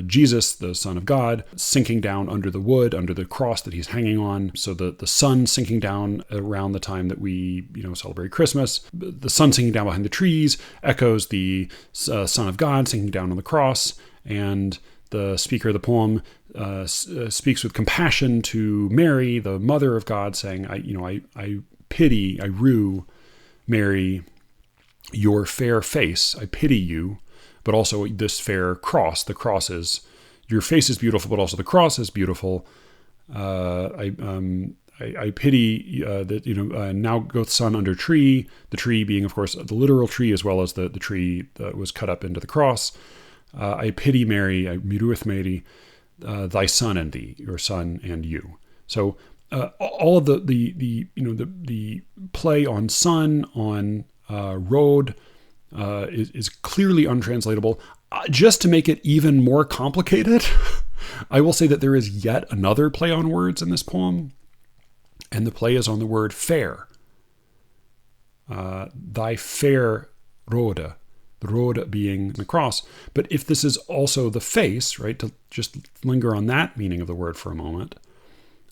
Jesus, the Son of God, sinking down under the wood, under the cross that he's hanging on. So the sun sinking down around the time that we, celebrate Christmas. The sun sinking down behind the trees echoes the Son of God sinking down on the cross. And the speaker of the poem speaks with compassion to Mary, the Mother of God, saying, I pity, I rue, Mary, your fair face. I pity you. But also this fair cross. The cross is, your face is beautiful, but also the cross is beautiful. I pity that, now goeth sun under tree, the tree being, of course, the literal tree, as well as the tree that was cut up into the cross. I pity Mary, I mirueth Mary, thy son and thee, your son and you. So all of the play on sun, on road, is clearly untranslatable. Just to make it even more complicated, I will say that there is yet another play on words in this poem, and the play is on the word fair. Thy fair rode, the road being the cross. But if this is also the face, right, to just linger on that meaning of the word for a moment,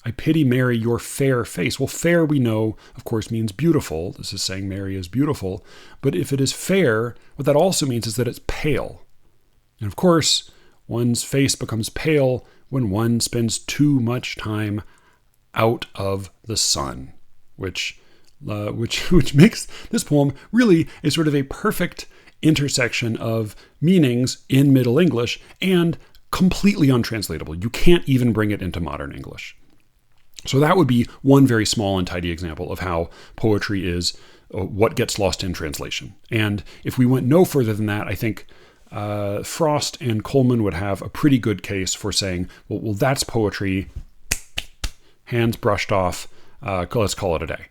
I pity Mary, your fair face. Well, fair, we know, of course, means beautiful. This is saying Mary is beautiful. But if it is fair, what that also means is that it's pale. And of course, one's face becomes pale when one spends too much time out of the sun, which makes this poem really a sort of a perfect intersection of meanings in Middle English and completely untranslatable. You can't even bring it into modern English. So that would be one very small and tidy example of how poetry is what gets lost in translation. And if we went no further than that, I think Frost and Coleman would have a pretty good case for saying, well, that's poetry, hands brushed off, let's call it a day.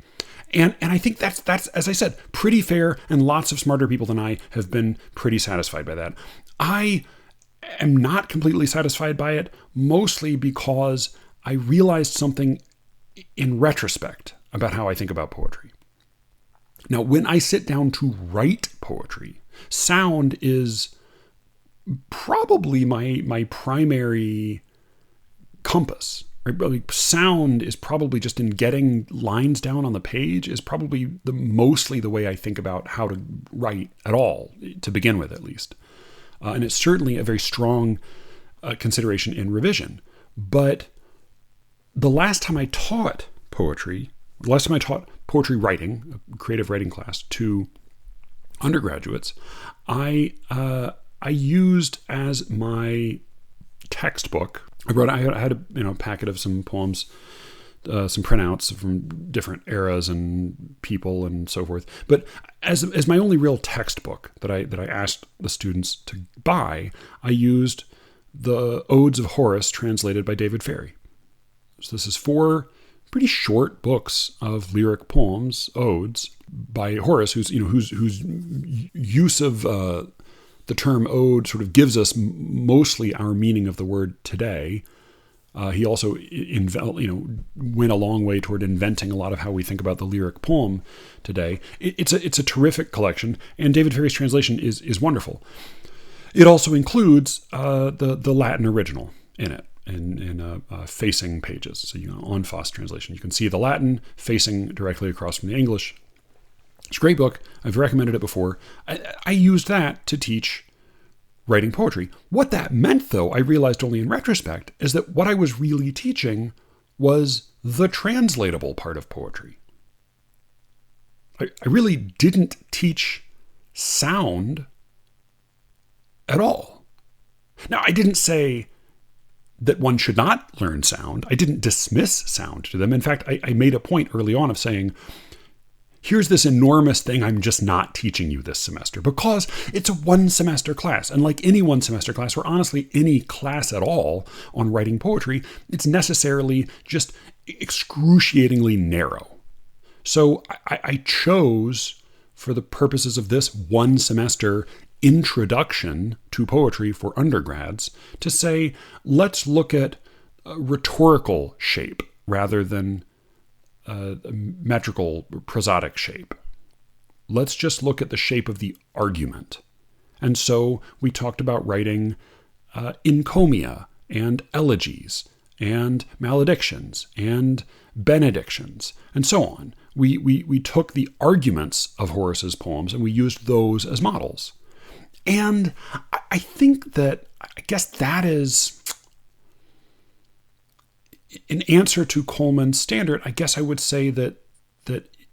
And I think that's, as I said, pretty fair, and lots of smarter people than I have been pretty satisfied by that. I am not completely satisfied by it, mostly because I realized something in retrospect about how I think about poetry. Now, when I sit down to write poetry, sound is probably my primary compass. Right? Like, sound is probably just in getting lines down on the page is probably mostly the way I think about how to write at all, to begin with at least. And it's certainly a very strong consideration in revision. But the last time I taught poetry poetry writing, a creative writing class, to undergraduates, I used as my textbook. I had a packet of some poems, some printouts from different eras and people and so forth. But as my only real textbook that I asked the students to buy, I used the Odes of Horace translated by David Ferry. So this is 4 pretty short books of lyric poems, odes, by Horace, whose use of the term ode sort of gives us mostly our meaning of the word today. He also went a long way toward inventing a lot of how we think about the lyric poem today. It's a terrific collection, and David Ferry's translation is wonderful. It also includes the Latin original in it. In facing pages. So en face translation. You can see the Latin facing directly across from the English. It's a great book. I've recommended it before. I used that to teach writing poetry. What that meant, though, I realized only in retrospect, is that what I was really teaching was the translatable part of poetry. I really didn't teach sound at all. Now, I didn't say that one should not learn sound. I didn't dismiss sound to them. In fact, I made a point early on of saying, here's this enormous thing I'm just not teaching you this semester, because it's a 1-semester class. And like any 1-semester class, or honestly any class at all on writing poetry, it's necessarily just excruciatingly narrow. So I chose, for the purposes of this one semester introduction to poetry for undergrads, to say, let's look at rhetorical shape rather than metrical prosodic shape. Let's just look at the shape of the argument. And so we talked about writing encomia and elegies and maledictions and benedictions and so on. We took the arguments of Horace's poems and we used those as models. And I think that, I guess that is, in answer to Coleman's standard, I guess I would say that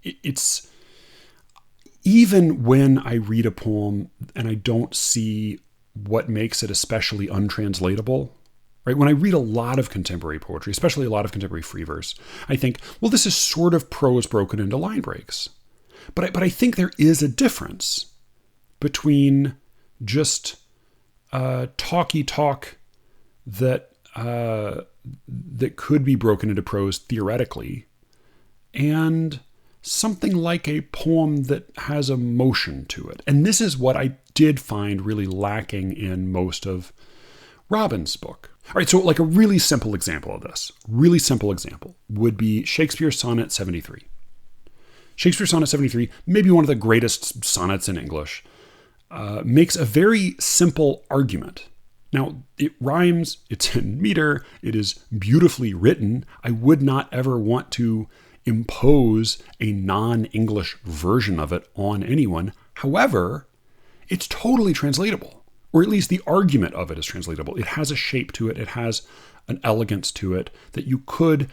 it's, even when I read a poem and I don't see what makes it especially untranslatable, right? When I read a lot of contemporary poetry, especially a lot of contemporary free verse, I think, well, this is sort of prose broken into line breaks. But I think there is a difference between just talky talk that could be broken into prose theoretically, and something like a poem that has emotion to it. And this is what I did find really lacking in most of Robbins' book. All right, so like a really simple example of this, really simple example, would be Shakespeare's Sonnet 73. Shakespeare's Sonnet 73, maybe one of the greatest sonnets in English, makes a very simple argument. Now, it rhymes, it's in meter, it is beautifully written. I would not ever want to impose a non-English version of it on anyone. However, it's totally translatable, or at least the argument of it is translatable. It has a shape to it. It has an elegance to it that you could,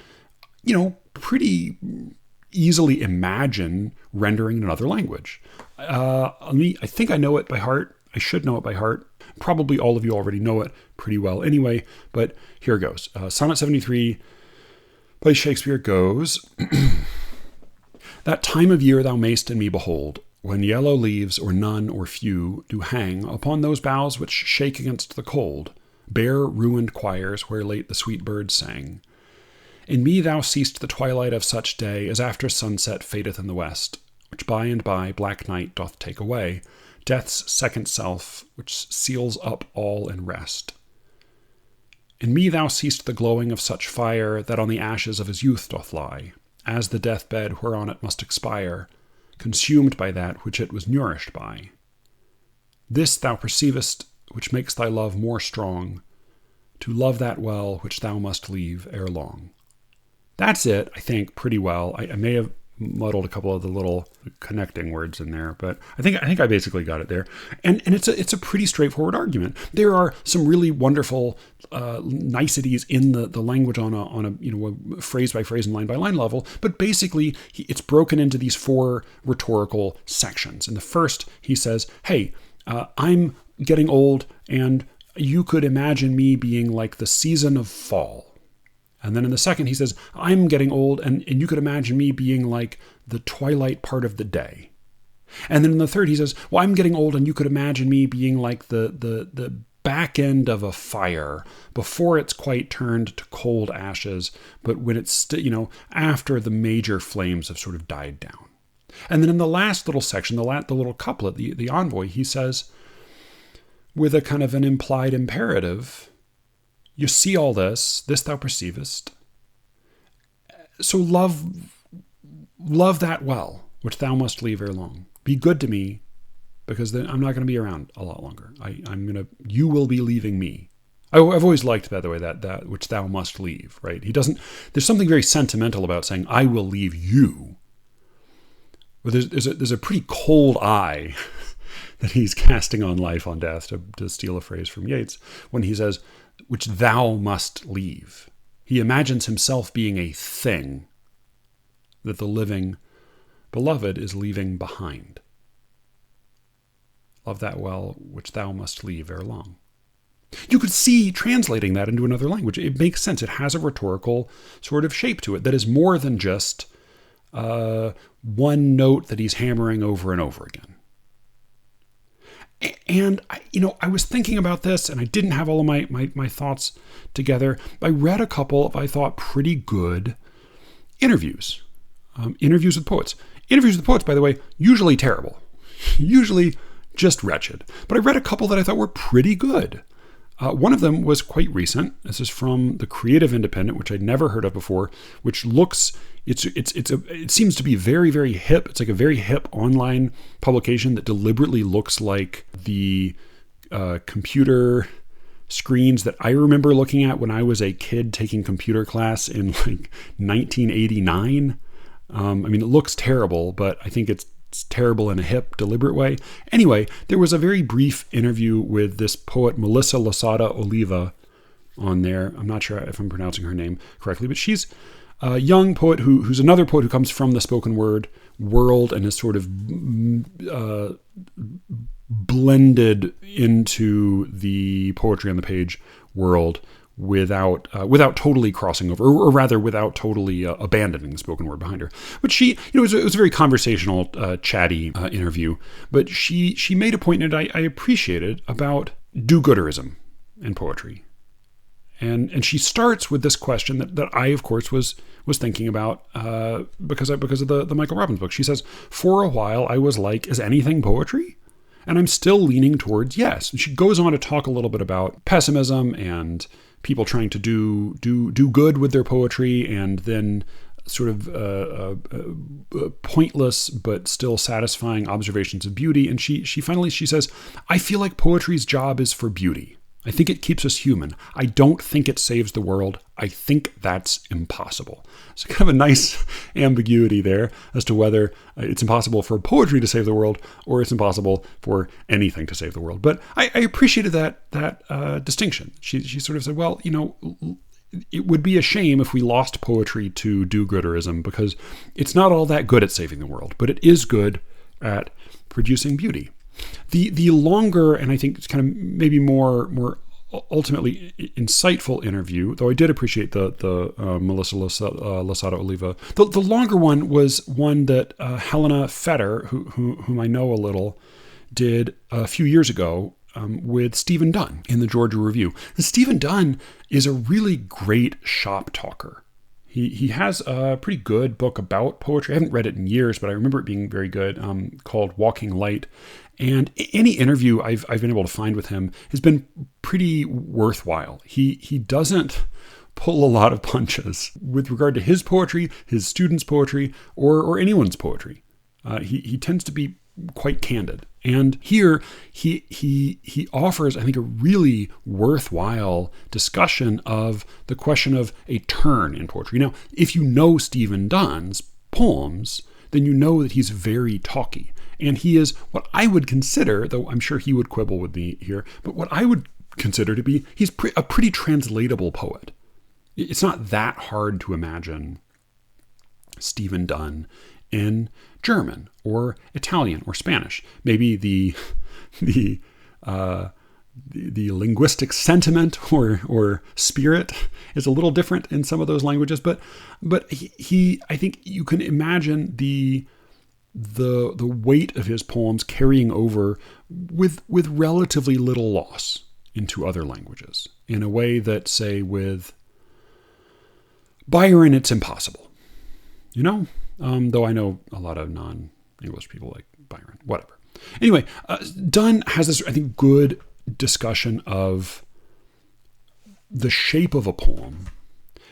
pretty easily imagine rendering in another language. I think I know it by heart. I should know it by heart. Probably all of you already know it pretty well anyway, but here it goes. Sonnet 73 by Shakespeare goes, That time of year thou mayst in me behold, when yellow leaves, or none, or few, do hang upon those boughs which shake against the cold, bare ruined choirs where late the sweet birds sang. In me thou seest the twilight of such day as after sunset fadeth in the west, which by and by black night doth take away, death's second self, which seals up all in rest. In me thou seest the glowing of such fire that on the ashes of his youth doth lie, as the deathbed whereon it must expire, consumed by that which it was nourished by. This thou perceivest, which makes thy love more strong, to love that well which thou must leave ere long. That's it, I think, pretty well. I may have muddled a couple of the little connecting words in there, but I think I basically got it there. And it's a pretty straightforward argument. There are some really wonderful niceties in the language on a phrase by phrase and line by line level, but basically it's broken into these four rhetorical sections. In the first, he says, "Hey, I'm getting old, and you could imagine me being like the season of fall." And then in the second, he says, "I'm getting old, and you could imagine me being like the twilight part of the day." And then in the third, he says, "Well, I'm getting old, and you could imagine me being like the back end of a fire before it's quite turned to cold ashes, but when it's after the major flames have sort of died down." And then in the last little section, the little couplet, the envoy, he says, with a kind of an implied imperative, "You see all this thou perceivest. So love that well, which thou must leave ere long. Be good to me, because then I'm not going to be around a lot longer. You will be leaving me." I've always liked, by the way, that which thou must leave, right? There's something very sentimental about saying, "I will leave you." But there's a pretty cold eye that he's casting on life, on death, to steal a phrase from Yeats, when he says, "which thou must leave." He imagines himself being a thing that the living beloved is leaving behind. Love that well, which thou must leave ere long. You could see translating that into another language. It makes sense. It has a rhetorical sort of shape to it that is more than just one note that he's hammering over and over again. And I was thinking about this, and I didn't have all of my thoughts together. I read a couple of, I thought, pretty good interviews interviews with poets. Interviews with poets, by the way, usually terrible. Usually just wretched. But I read a couple that I thought were pretty good. One of them was quite recent. This is from the Creative Independent, which I'd never heard of before, which looks, it seems to be very, very hip. It's like a very hip online publication that deliberately looks like the computer screens that I remember looking at when I was a kid taking computer class in like 1989. I mean, it looks terrible, but I think it's terrible in a hip, deliberate way. Anyway, there was a very brief interview with this poet, Melissa Losada Oliva, on there. I'm not sure if I'm pronouncing her name correctly, but she's a young poet who's another poet who comes from the spoken word world and is sort of blended into the poetry on the page world without totally crossing over, or rather without totally abandoning the spoken word behind her. But she, it was a very conversational, chatty interview. But she made a point, and I appreciated, about do-gooderism in poetry. And she starts with this question that I, of course, was thinking about because of the Michael Robbins book. She says, "For a while, I was like, is anything poetry?" And I'm still leaning towards yes. And she goes on to talk a little bit about pessimism and people trying to do good with their poetry, and then sort of pointless but still satisfying observations of beauty. And she finally says, "I feel like poetry's job is for beauty. I think it keeps us human. I don't think it saves the world. I think that's impossible." So kind of a nice ambiguity there as to whether it's impossible for poetry to save the world or it's impossible for anything to save the world. But I appreciated that distinction. She sort of said, well, it would be a shame if we lost poetry to do-gooderism, because it's not all that good at saving the world, but it is good at producing beauty. The longer, and I think it's kind of maybe more ultimately insightful interview, though I did appreciate the Melissa Losada Oliva. The longer one was one that Helena Fetter, whom I know a little, did a few years ago with Stephen Dunn in the Georgia Review. And Stephen Dunn is a really great shop talker. He has a pretty good book about poetry. I haven't read it in years, but I remember it being very good, called Walking Light. And any interview I've been able to find with him has been pretty worthwhile. He doesn't pull a lot of punches with regard to his poetry, his students' poetry, or anyone's poetry. He tends to be quite candid. And here he offers, I think, a really worthwhile discussion of the question of a turn in poetry. Now, if you know Stephen Dunn's poems, then you know that he's very talky. And he is what I would consider, though I'm sure he would quibble with me here, but what I would consider to be, he's a pretty translatable poet. It's not that hard to imagine Stephen Dunn in German or Italian or Spanish. Maybe the linguistic sentiment or spirit is a little different in some of those languages, but he I think you can imagine the weight of his poems carrying over with relatively little loss into other languages, in a way that, say, with Byron, it's impossible. Though I know a lot of non-English people like Byron, whatever. Anyway, Dunn has this, I think, good discussion of the shape of a poem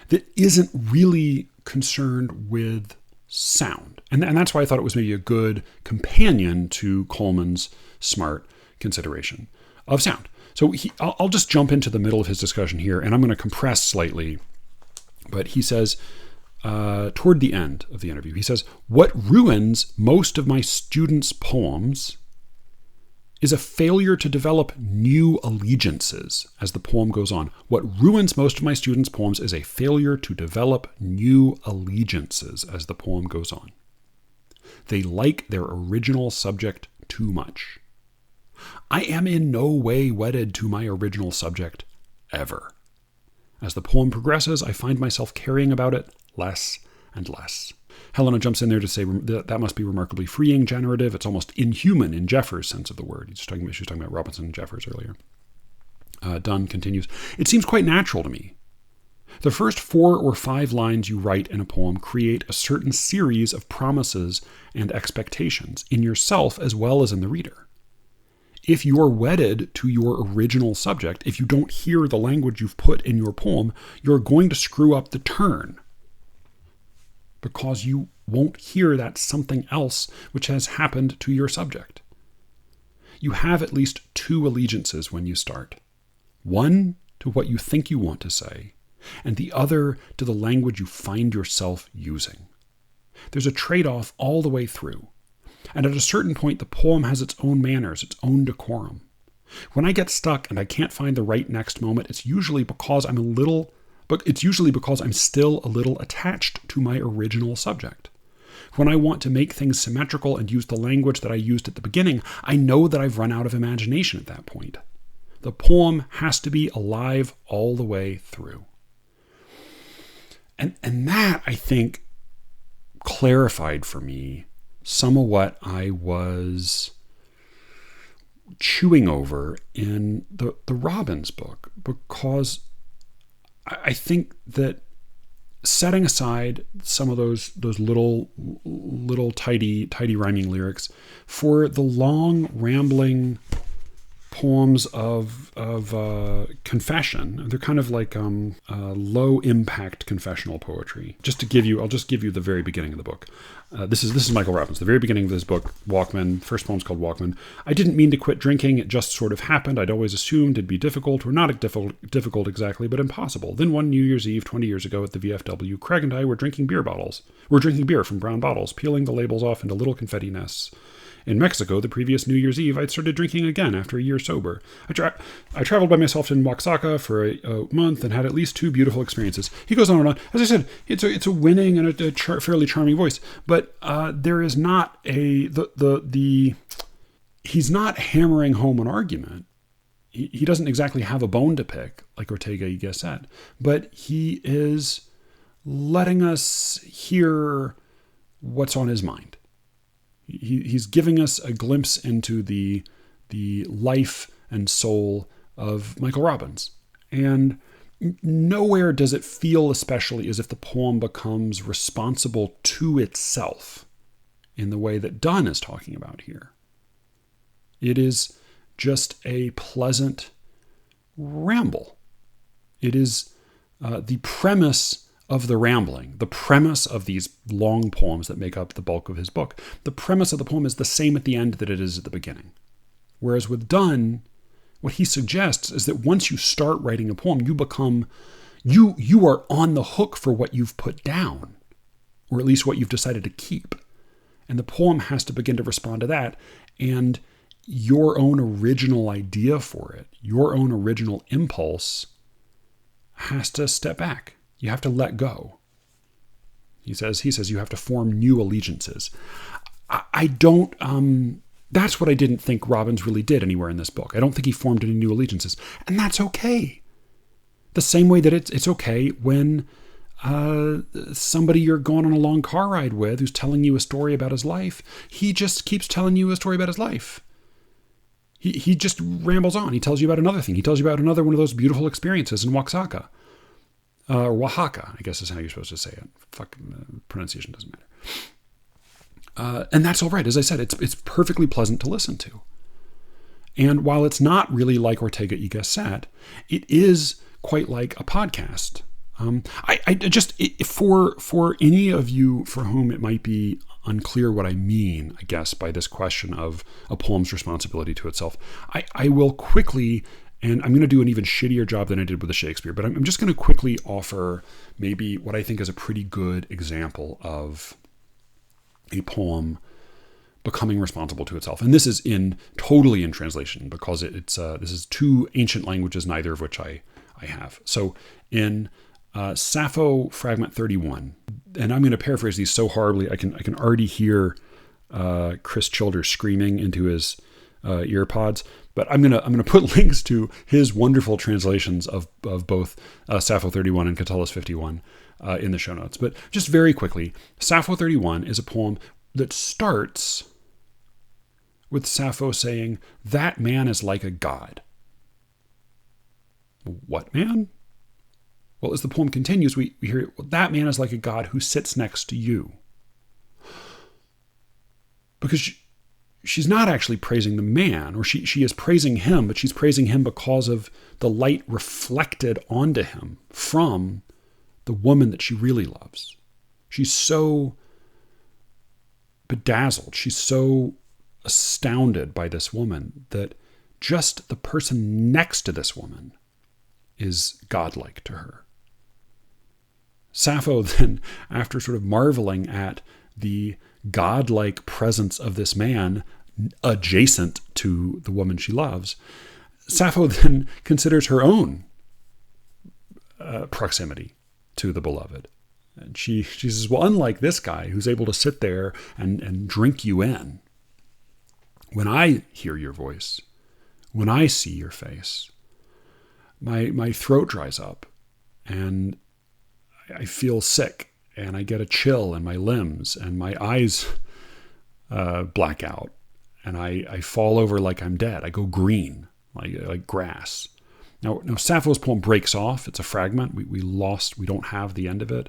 that isn't really concerned with sound. And that's why I thought it was maybe a good companion to Coleman's smart consideration of sound. So I'll just jump into the middle of his discussion here, and I'm going to compress slightly. But he says, toward the end of the interview, he says, "What ruins most of my students' poems is a failure to develop new allegiances as the poem goes on. What ruins most of my students' poems is a failure to develop new allegiances as the poem goes on. They like their original subject too much. I am in no way wedded to my original subject, ever. As the poem progresses, I find myself caring about it less and less." Helena jumps in there to say that must be remarkably freeing, generative. It's almost inhuman in Jeffers' sense of the word. She was talking about Robinson and Jeffers earlier. Dunn continues, "It seems quite natural to me. The first 4 or 5 lines you write in a poem create a certain series of promises and expectations in yourself as well as in the reader. If you're wedded to your original subject, if you don't hear the language you've put in your poem, you're going to screw up the turn because you won't hear that something else which has happened to your subject. You have at least 2 allegiances when you start. One to what you think you want to say, and the other to the language you find yourself using. There's a trade-off all the way through. And at a certain point, the poem has its own manners, its own decorum. When I get stuck and I can't find the right next moment, it's usually because I'm still a little attached to my original subject. When I want to make things symmetrical and use the language that I used at the beginning, I know that I've run out of imagination at that point. The poem has to be alive all the way through. And that, I think, clarified for me some of what I was chewing over in the Robbins book, because I think that setting aside some of those little tidy rhyming lyrics for the long rambling poems of confession, they're kind of like low impact confessional poetry. I'll just give you the very beginning of the book. This is Michael Robbins. The very beginning of this book, Walkman. First poem's called Walkman. I didn't mean to quit drinking. It just sort of happened. I'd always assumed it'd be difficult, or not difficult exactly, but impossible. Then one New Year's Eve 20 years ago at the VFW, Craig and I were drinking beer from brown bottles, peeling the labels off into little confetti nests. In Mexico, the previous New Year's Eve, I'd started drinking again after a year sober. I traveled by myself in Oaxaca for a month and had at least 2 beautiful experiences. He goes on and on. As I said, it's a winning and a fairly charming voice, but there is not he's not hammering home an argument. He doesn't exactly have a bone to pick like Ortega y Gasset, but he is letting us hear what's on his mind. He's giving us a glimpse into the life and soul of Michael Robbins. And nowhere does it feel especially as if the poem becomes responsible to itself in the way that Dunn is talking about here. It is just a pleasant ramble. It is the premise of the rambling, the premise of these long poems that make up the bulk of his book. The premise of the poem is the same at the end that it is at the beginning. Whereas with Dunn, what he suggests is that once you start writing a poem, you are on the hook for what you've put down, or at least what you've decided to keep. And the poem has to begin to respond to that, and your own original idea for it, your own original impulse has to step back. You have to let go. He says you have to form new allegiances. That's what I didn't think Robbins really did anywhere in this book. I don't think he formed any new allegiances. And that's okay. The same way that it's okay when somebody you're going on a long car ride with who's telling you a story about his life, he just keeps telling you a story about his life. He just rambles on. He tells you about another thing. He tells you about another one of those beautiful experiences in Oaxaca. Oaxaca, I guess is how you're supposed to say it. Pronunciation doesn't matter. And that's all right. As I said, it's perfectly pleasant to listen to. And while it's not really like Ortega y Gasset, it is quite like a podcast. For any of you for whom it might be unclear what I mean, I guess, by this question of a poem's responsibility to itself, I will quickly, and I'm going to do an even shittier job than I did with the Shakespeare, but I'm just going to quickly offer maybe what I think is a pretty good example of a poem becoming responsible to itself. And this is totally in translation, because this is 2 ancient languages, neither of which I have. So in Sappho Fragment 31, and I'm going to paraphrase these so horribly, I can already hear Chris Childers screaming into his ear pods. But I'm gonna put links to his wonderful translations of both Sappho 31 and Catullus 51 in the show notes. But just very quickly, Sappho 31 is a poem that starts with Sappho saying, "That man is like a god." What man? Well, as the poem continues, we hear, well, that man is like a god who sits next to you. Because she's not actually praising the man, or she is praising him, but she's praising him because of the light reflected onto him from the woman that she really loves. She's so bedazzled, she's so astounded by this woman that just the person next to this woman is godlike to her. Sappho then, after sort of marveling at the godlike presence of this man adjacent to the woman she loves, Sappho then considers her own proximity to the beloved. And she says, well, unlike this guy who's able to sit there and drink you in, when I hear your voice, when I see your face, my throat dries up and I feel sick and I get a chill in my limbs and my eyes black out and I fall over like I'm dead. I go green, like grass. Now Sappho's poem breaks off. It's a fragment. We don't have the end of it.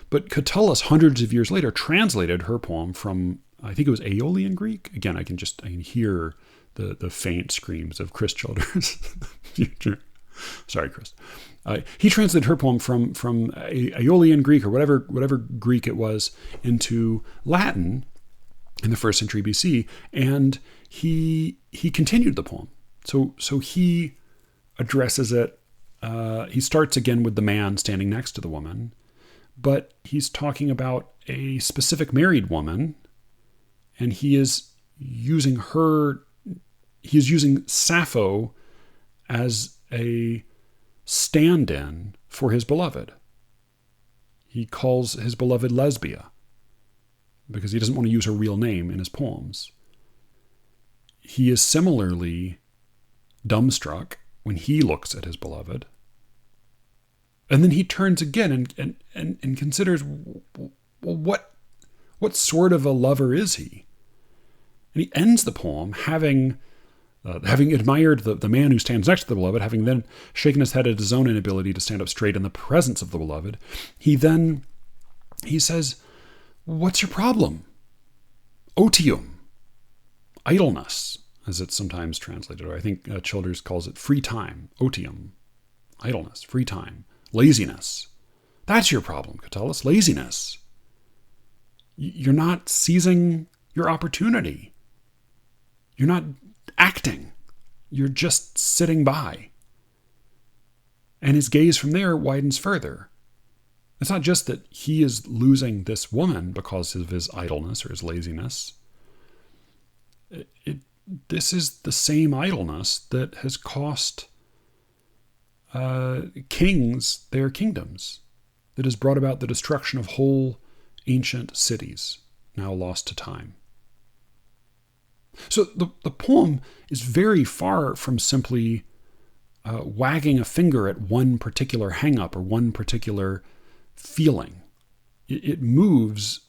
But Catullus, hundreds of years later, translated her poem from, I think it was Aeolian Greek. Again, I can hear the faint screams of Chris Childers. Future. Sorry, Chris. He translated her poem from Aeolian Greek or whatever Greek it was into Latin in the 1st century BC, and he continued the poem. So he addresses it. He starts again with the man standing next to the woman, but he's talking about a specific married woman, and he is using Sappho as a stand-in for his beloved. He calls his beloved Lesbia because he doesn't want to use her real name in his poems. He is similarly dumbstruck when he looks at his beloved. And then he turns again and considers, well, what sort of a lover is he? And he ends the poem having admired the man who stands next to the beloved, having then shaken his head at his own inability to stand up straight in the presence of the beloved, he says, what's your problem? Otium, idleness, as it's sometimes translated, or I think Childers calls it free time, otium, idleness, free time, laziness. That's your problem, Catullus, laziness. You're not seizing your opportunity. You're not acting. You're just sitting by. And his gaze from there widens further. It's not just that he is losing this woman because of his idleness or his laziness. This is the same idleness that has cost kings their kingdoms, that has brought about the destruction of whole ancient cities, now lost to time. So the poem is very far from simply wagging a finger at one particular hang-up or one particular feeling. It moves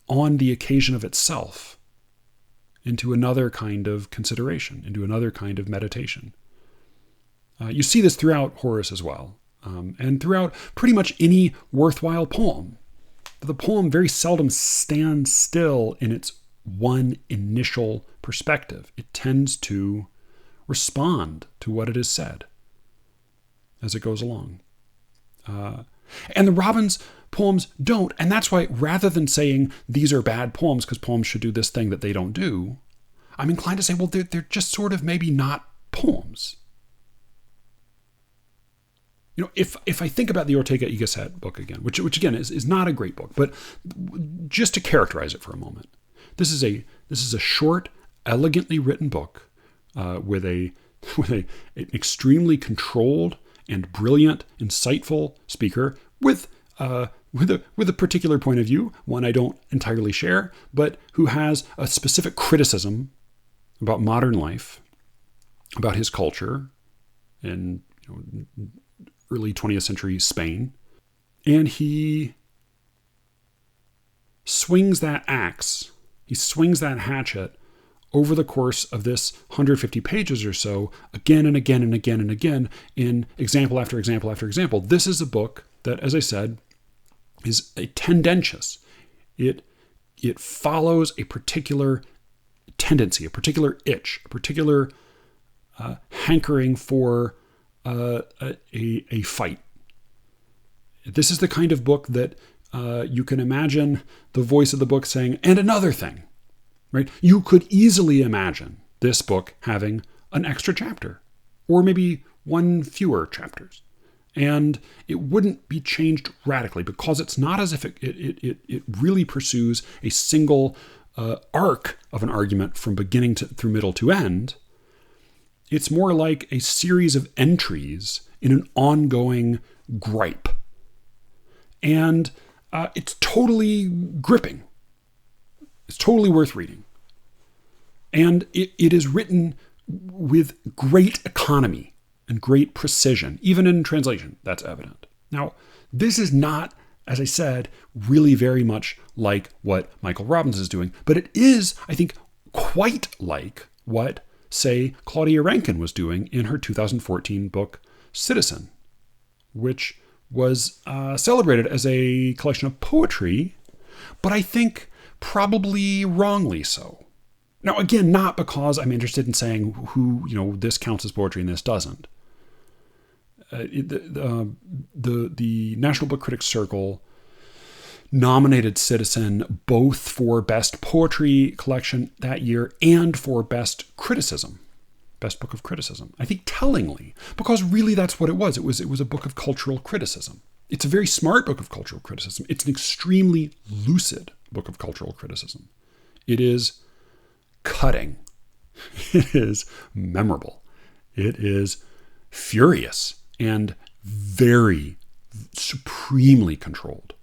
on the occasion of itself into another kind of consideration, into another kind of meditation. You see this throughout Horace as well, and throughout pretty much any worthwhile poem. The poem very seldom stands still in its one initial perspective. It tends to respond to what it is said as it goes along. And the Robbins poems don't, and that's why rather than saying these are bad poems because poems should do this thing that they don't do, I'm inclined to say, well, they're just sort of maybe not poems. If I think about the Ortega y Gasset book again, which again is not a great book, but just to characterize it for a moment, this is a short, elegantly written book with an extremely controlled and brilliant, insightful speaker with a particular point of view, one I don't entirely share, but who has a specific criticism about modern life, about his culture, and early 20th century Spain. And he swings that axe, he swings that hatchet over the course of this 150 pages or so, again and again and again and again, in example after example after example. This is a book that, as I said, is a tendentious. It follows a particular tendency, a particular itch, a particular hankering for a fight. This is the kind of book that you can imagine the voice of the book saying, and another thing, right? You could easily imagine this book having an extra chapter, or maybe one fewer chapters. And it wouldn't be changed radically, because it's not as if it really pursues a single arc of an argument from beginning through middle to end. It's more like a series of entries in an ongoing gripe. And it's totally gripping. It's totally worth reading. And it is written with great economy and great precision. Even in translation, that's evident. Now, this is not, as I said, really very much like what Michael Robbins is doing, but it is, I think, quite like what, say, Claudia Rankine was doing in her 2014 book, Citizen, which was celebrated as a collection of poetry, but I think probably wrongly so. Now, again, not because I'm interested in saying who, this counts as poetry and this doesn't. The National Book Critics Circle nominated Citizen both for Best Poetry Collection that year and for Best Criticism, Best Book of Criticism. I think tellingly, because really that's what it was. It was a book of cultural criticism. It's a very smart book of cultural criticism. It's an extremely lucid book of cultural criticism. It is cutting. It is memorable. It is furious and very supremely controlled.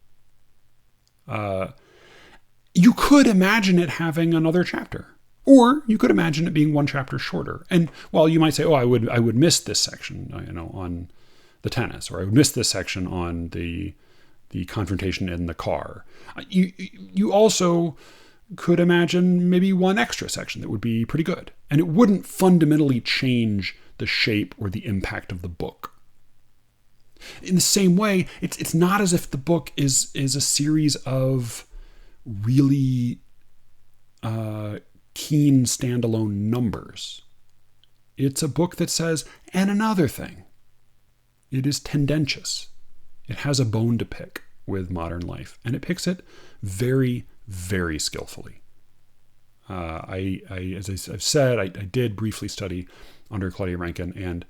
You could imagine it having another chapter, or you could imagine it being one chapter shorter. And while you might say, "Oh, I would miss this section, on the tennis," or "I would miss this section on the confrontation in the car," you also could imagine maybe one extra section that would be pretty good, and it wouldn't fundamentally change the shape or the impact of the book. In the same way, it's not as if the book is a series of really keen standalone numbers. It's a book that says, and another thing. It is tendentious. It has a bone to pick with modern life, and it picks it very, very skillfully. As I've said, I did briefly study under Claudia Rankine, and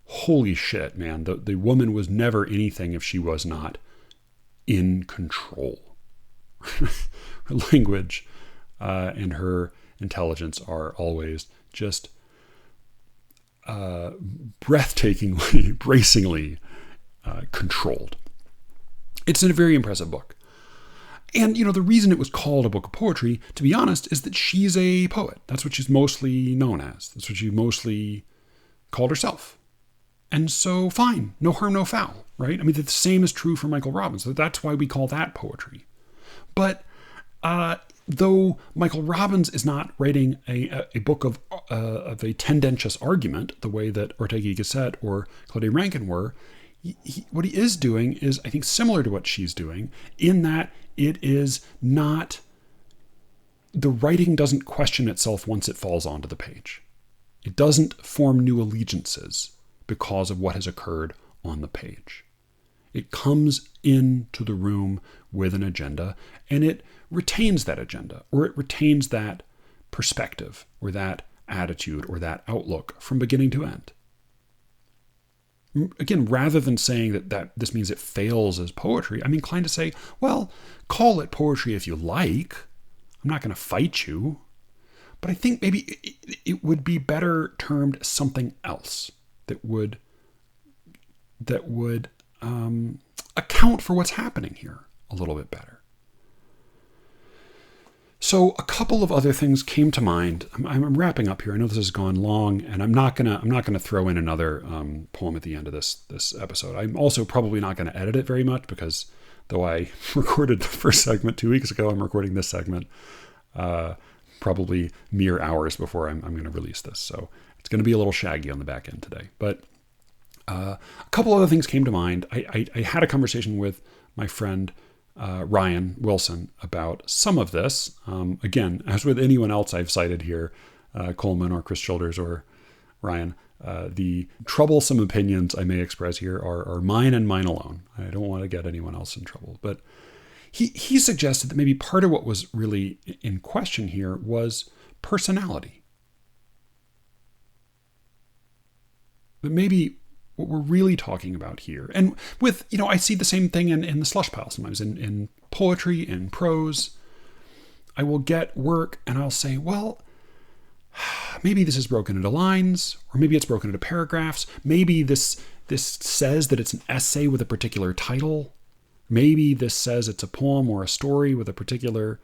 holy shit, man, the woman was never anything if she was not in control. Her language and her intelligence are always just breathtakingly, bracingly controlled. It's a very impressive book. And, the reason it was called a book of poetry, to be honest, is that she's a poet. That's what she's mostly known as. That's what she mostly called herself. And so, fine. No harm, no foul, right? I mean, the same is true for Michael Robbins. That's why we call that poetry. But though Michael Robbins is not writing a book of a tendentious argument, the way that Ortega, Gasset, or Claudia Rankine were, what he is doing is, I think, similar to what she's doing, in that it is not, the writing doesn't question itself once it falls onto the page. It doesn't form new allegiances because of what has occurred on the page. It comes into the room with an agenda, and it retains that agenda, or it retains that perspective, or that attitude, or that outlook from beginning to end. Again, rather than saying that this means it fails as poetry, I'm inclined to say, well, call it poetry if you like. I'm not going to fight you. But I think maybe it would be better termed something else that would account for what's happening here a little bit better. So a couple of other things came to mind. I'm wrapping up here. I know this has gone long, and I'm not gonna throw in another poem at the end of this episode. I'm also probably not going to edit it very much, because though I recorded the first segment 2 weeks ago, I'm recording this segment probably mere hours before I'm going to release this. So it's going to be a little shaggy on the back end today. But a couple other things came to mind. I had a conversation with my friend Ryan Wilson about some of this. Again, as with anyone else I've cited here, Coleman or Chris Childers or Ryan, the troublesome opinions I may express here are mine and mine alone. I don't want to get anyone else in trouble. But he suggested that maybe part of what was really in question here was personality. But maybe what we're really talking about here, and with, I see the same thing in the slush pile sometimes, in poetry, in prose. I will get work and I'll say, well, maybe this is broken into lines, or maybe it's broken into paragraphs. Maybe this says that it's an essay with a particular title. Maybe this says it's a poem or a story with a particular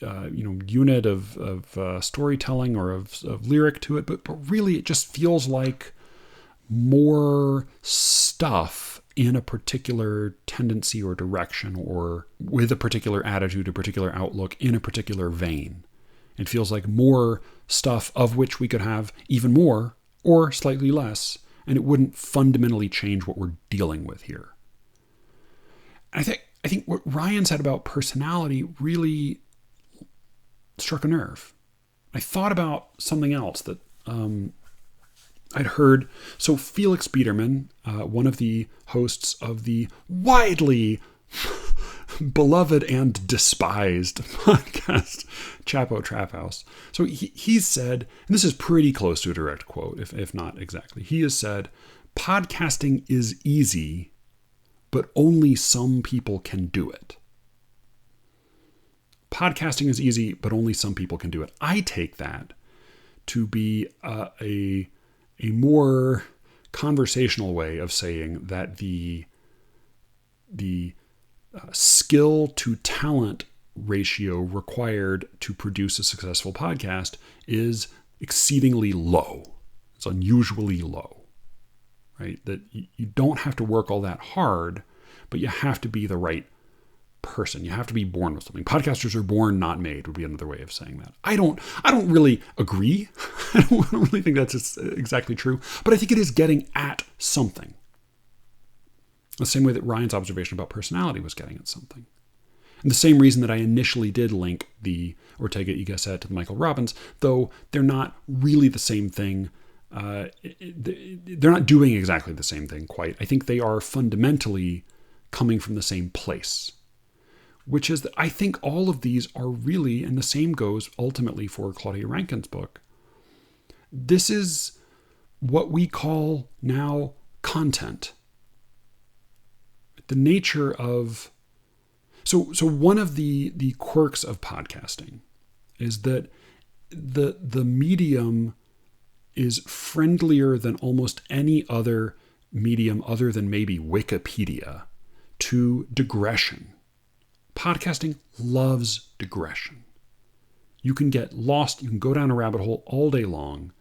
unit of storytelling or of lyric to it. But really, it just feels like more stuff in a particular tendency or direction, or with a particular attitude, a particular outlook, in a particular vein. It feels like more stuff of which we could have even more or slightly less, and it wouldn't fundamentally change what we're dealing with here. I think what Ryan said about personality really struck a nerve. I thought about something else that I'd heard. So Felix Biederman, one of the hosts of the widely beloved and despised podcast Chapo Trap House. So he said, and this is pretty close to a direct quote, if not exactly. He has said, podcasting is easy, but only some people can do it. Podcasting is easy, but only some people can do it. I take that to be a more conversational way of saying that the skill to talent ratio required to produce a successful podcast is exceedingly low. It's unusually low, right? That you don't have to work all that hard, but you have to be the right person. You have to be born with something. Podcasters are born, not made, would be another way of saying that. I don't really agree. I don't really think that's exactly true, but I think it is getting at something. The same way that Ryan's observation about personality was getting at something. And the same reason that I initially did link the Ortega y Gasset to the Michael Robbins, though they're not really the same thing. They're not doing exactly the same thing quite. I think they are fundamentally coming from the same place, which is that I think all of these are really, and the same goes ultimately for Claudia Rankine's book. This is what we call now content. The nature of, so one of the quirks of podcasting is that the medium is friendlier than almost any other medium other than maybe Wikipedia to digression. Podcasting loves digression. You can get lost, you can go down a rabbit hole all day long,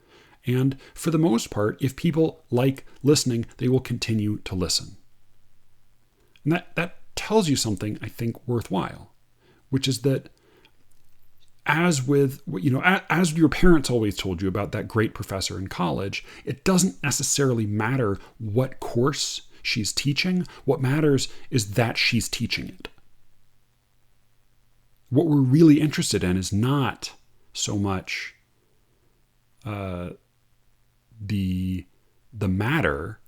and for the most part, if people like listening, they will continue to listen. And that tells you something, I think, worthwhile, which is that as with, as your parents always told you about that great professor in college, it doesn't necessarily matter what course she's teaching. What matters is that she's teaching it. What we're really interested in is not so much the matter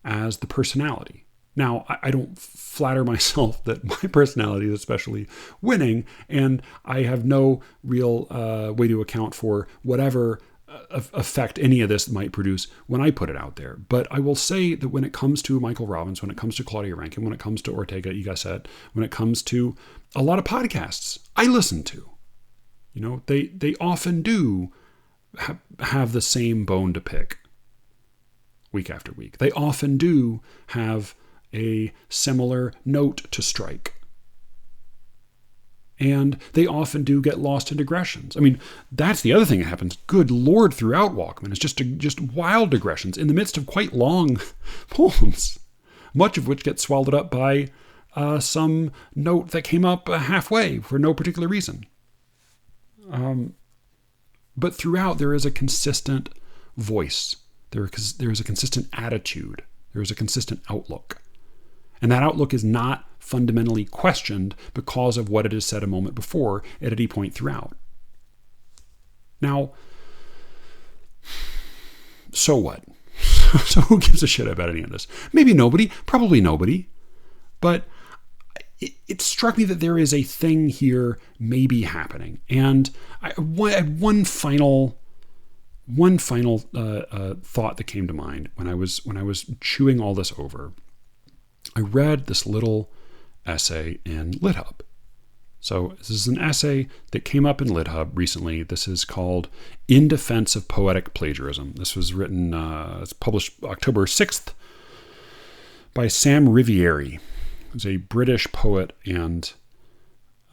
as the personality. Now, I don't flatter myself that my personality is especially winning, and I have no real way to account for whatever effect any of this might produce when I put it out there. But I will say that when it comes to Michael Robbins, when it comes to Claudia Rankine, when it comes to Ortega y Gasset, when it comes to a lot of podcasts I listen to, they often do have the same bone to pick week after week. They often do have a similar note to strike. And they often do get lost in digressions. I mean, that's the other thing that happens. Good Lord, throughout Walkman, is just wild digressions in the midst of quite long poems, much of which gets swallowed up by some note that came up halfway for no particular reason. But throughout, there is a consistent voice. There is a consistent attitude. There is a consistent outlook. And that outlook is not fundamentally questioned because of what it is said a moment before at any point throughout. Now, so what? So who gives a shit about any of this? Maybe nobody, probably nobody. But it struck me that there is a thing here maybe happening. And one final thought that came to mind when I was chewing all this over. I read this little essay in LitHub. So this is an essay that came up in LitHub recently. This is called In Defense of Poetic Plagiarism. This was written, it's published October 6th by Sam Riviere, who's a British poet and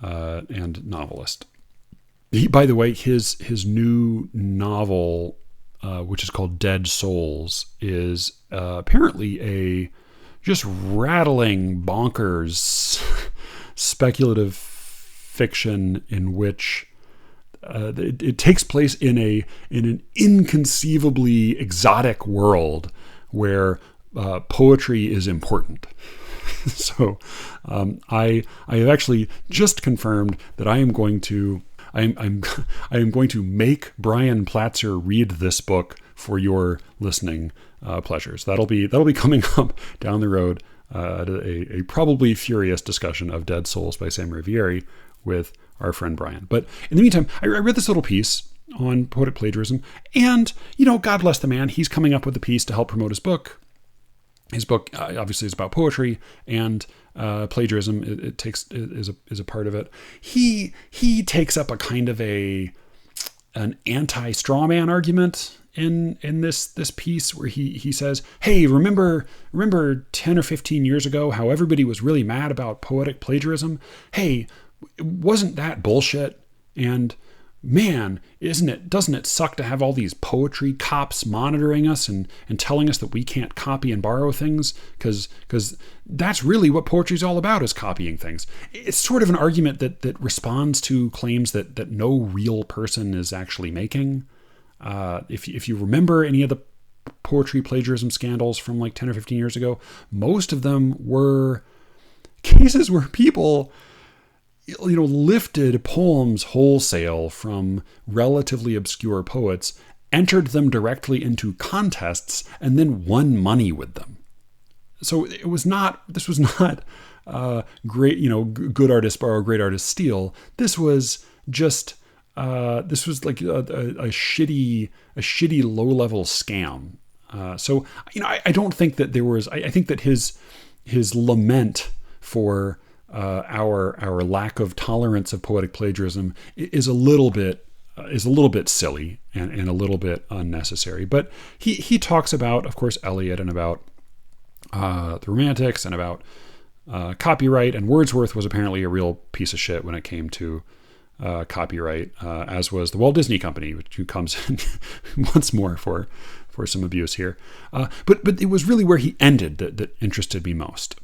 novelist. He, by the way, his new novel, which is called Dead Souls, is apparently a just rattling, bonkers, speculative fiction in which it takes place in an inconceivably exotic world where poetry is important. So I have actually just confirmed that I am going to make Brian Platzer read this book for your listening pleasures. That'll be coming up down the road, a probably furious discussion of Dead Souls by Sam Riviere with our friend Brian. But in the meantime, I read this little piece on poetic plagiarism, and God bless the man, he's coming up with a piece to help promote his book. His book obviously is about poetry, and plagiarism is a part of it. He takes up a kind of an anti-straw man argument in this piece where he says, hey, remember 10 or 15 years ago how everybody was really mad about poetic plagiarism? Hey, wasn't that bullshit? And man, doesn't it suck to have all these poetry cops monitoring us and telling us that we can't copy and borrow things? Because that's really what poetry is all about, is copying things. It's sort of an argument that responds to claims that no real person is actually making. If you remember any of the poetry plagiarism scandals from like 10 or 15 years ago, most of them were cases where people lifted poems wholesale from relatively obscure poets, entered them directly into contests, and then won money with them. So this was not great, good artists borrow, great artists steal. This was just, this was like a shitty low-level scam. So I don't think that there was, I think that his lament for our lack of tolerance of poetic plagiarism is a little bit silly and a little bit unnecessary. But he talks about, of course, Eliot and about the Romantics and about copyright. And Wordsworth was apparently a real piece of shit when it came to copyright, as was the Walt Disney Company, who comes in once more for some abuse here. But it was really where he ended that interested me most.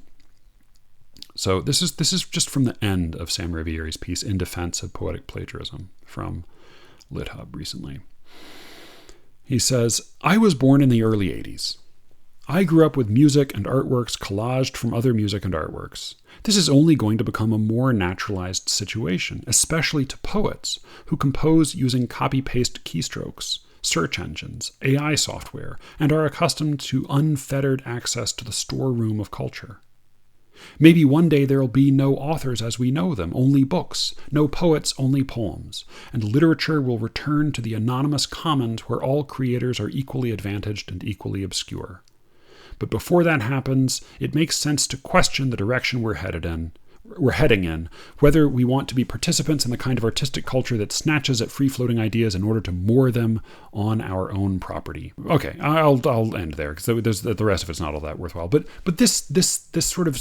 So this is just from the end of Sam Riviere's piece, In Defense of Poetic Plagiarism, from LitHub recently. He says, I was born in the early 80s. I grew up with music and artworks collaged from other music and artworks. This is only going to become a more naturalized situation, especially to poets who compose using copy-paste keystrokes, search engines, AI software, and are accustomed to unfettered access to the storeroom of culture. Maybe one day there will be no authors as we know them, only books, no poets, only poems, and literature will return to the anonymous commons where all creators are equally advantaged and equally obscure. But before that happens, it makes sense to question the direction we're heading in, whether we want to be participants in the kind of artistic culture that snatches at free-floating ideas in order to moor them on our own property. Okay, I'll end there because the rest of it's not all that worthwhile. But this sort of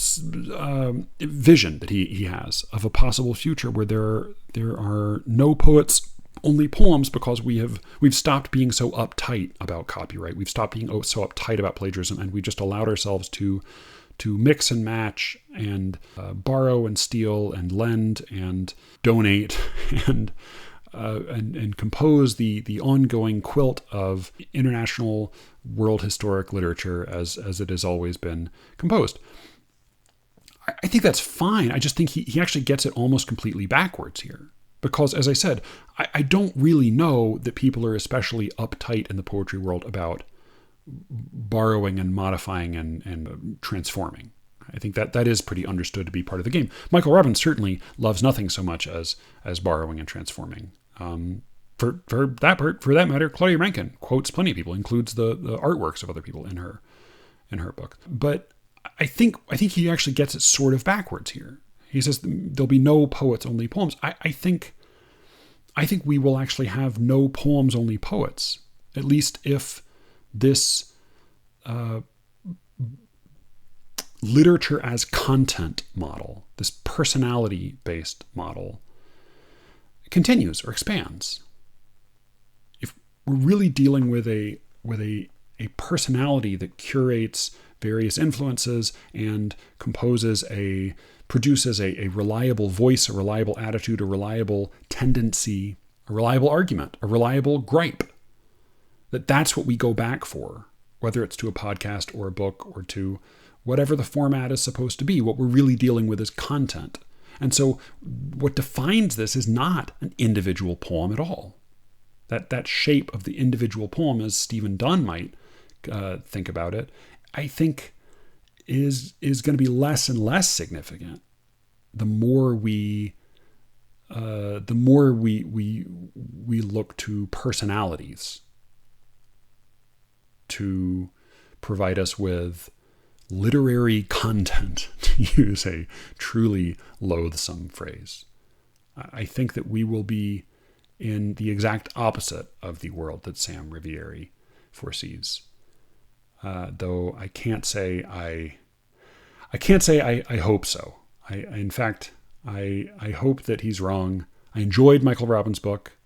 vision that he has of a possible future where there are no poets, only poems, because we've stopped being so uptight about copyright. We've stopped being so uptight about plagiarism, and we just allowed ourselves to mix and match and borrow and steal and lend and donate and and compose the ongoing quilt of international world historic literature as it has always been composed. I think that's fine. I just think he actually gets it almost completely backwards here. Because, as I said, I don't really know that people are especially uptight in the poetry world about borrowing and modifying and transforming. I think that is pretty understood to be part of the game. Michael Robbins certainly loves nothing so much as borrowing and transforming. For that matter, Claudia Rankine quotes plenty of people, includes the artworks of other people in her book. But I think he actually gets it sort of backwards here. He says there'll be no poets, only poems. I think we will actually have no poems, only poets. At least if this literature as content model, this personality-based model, continues or expands. If we're really dealing with a personality that curates various influences and produces a reliable voice, a reliable attitude, a reliable tendency, a reliable argument, a reliable gripe, that's what we go back for, whether it's to a podcast or a book or to whatever the format is supposed to be. What we're really dealing with is content. And so what defines this is not an individual poem at all. That shape of the individual poem, as Stephen Dunn might think about it, I think is going to be less and less significant the more we look to personalities to provide us with literary content, to use a truly loathsome phrase. I think that we will be in the exact opposite of the world that Sam Riviere foresees. Though I can't say I hope so. In fact, I hope that he's wrong. I enjoyed Michael Robbins' book.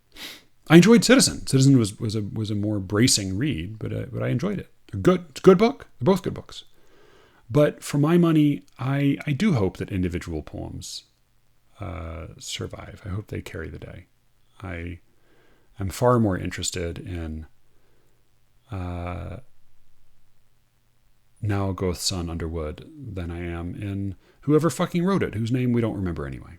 I enjoyed Citizen. Citizen was a more bracing read, but I enjoyed it. It's a good book. They're both good books. But for my money, I do hope that individual poems survive. I hope they carry the day. I am far more interested in Now Goeth Sun Underwood than I am in whoever fucking wrote it, whose name we don't remember anyway.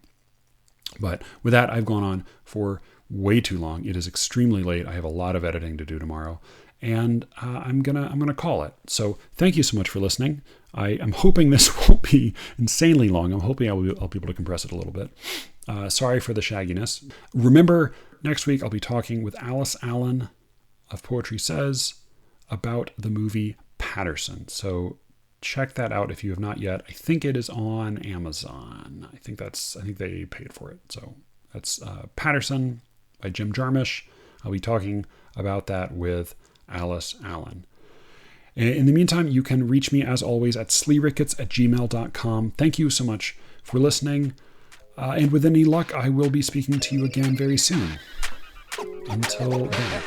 But with that, I've gone on for way too long. It is extremely late. I have a lot of editing to do tomorrow, and I'm gonna call it. So thank you so much for listening. I'm hoping this won't be insanely long. I'm hoping I'll be able to compress it a little bit. Sorry for the shagginess. Remember, next week I'll be talking with Alice Allen of Poetry Says about the movie Patterson. So check that out if you have not yet. I think it is on Amazon. I think they paid for it. So that's Patterson by Jim Jarmusch. I'll be talking about that with Alice Allen. In the meantime, you can reach me as always at SLEERICKETS@gmail.com. Thank you so much for listening. And with any luck, I will be speaking to you again very soon. Until then.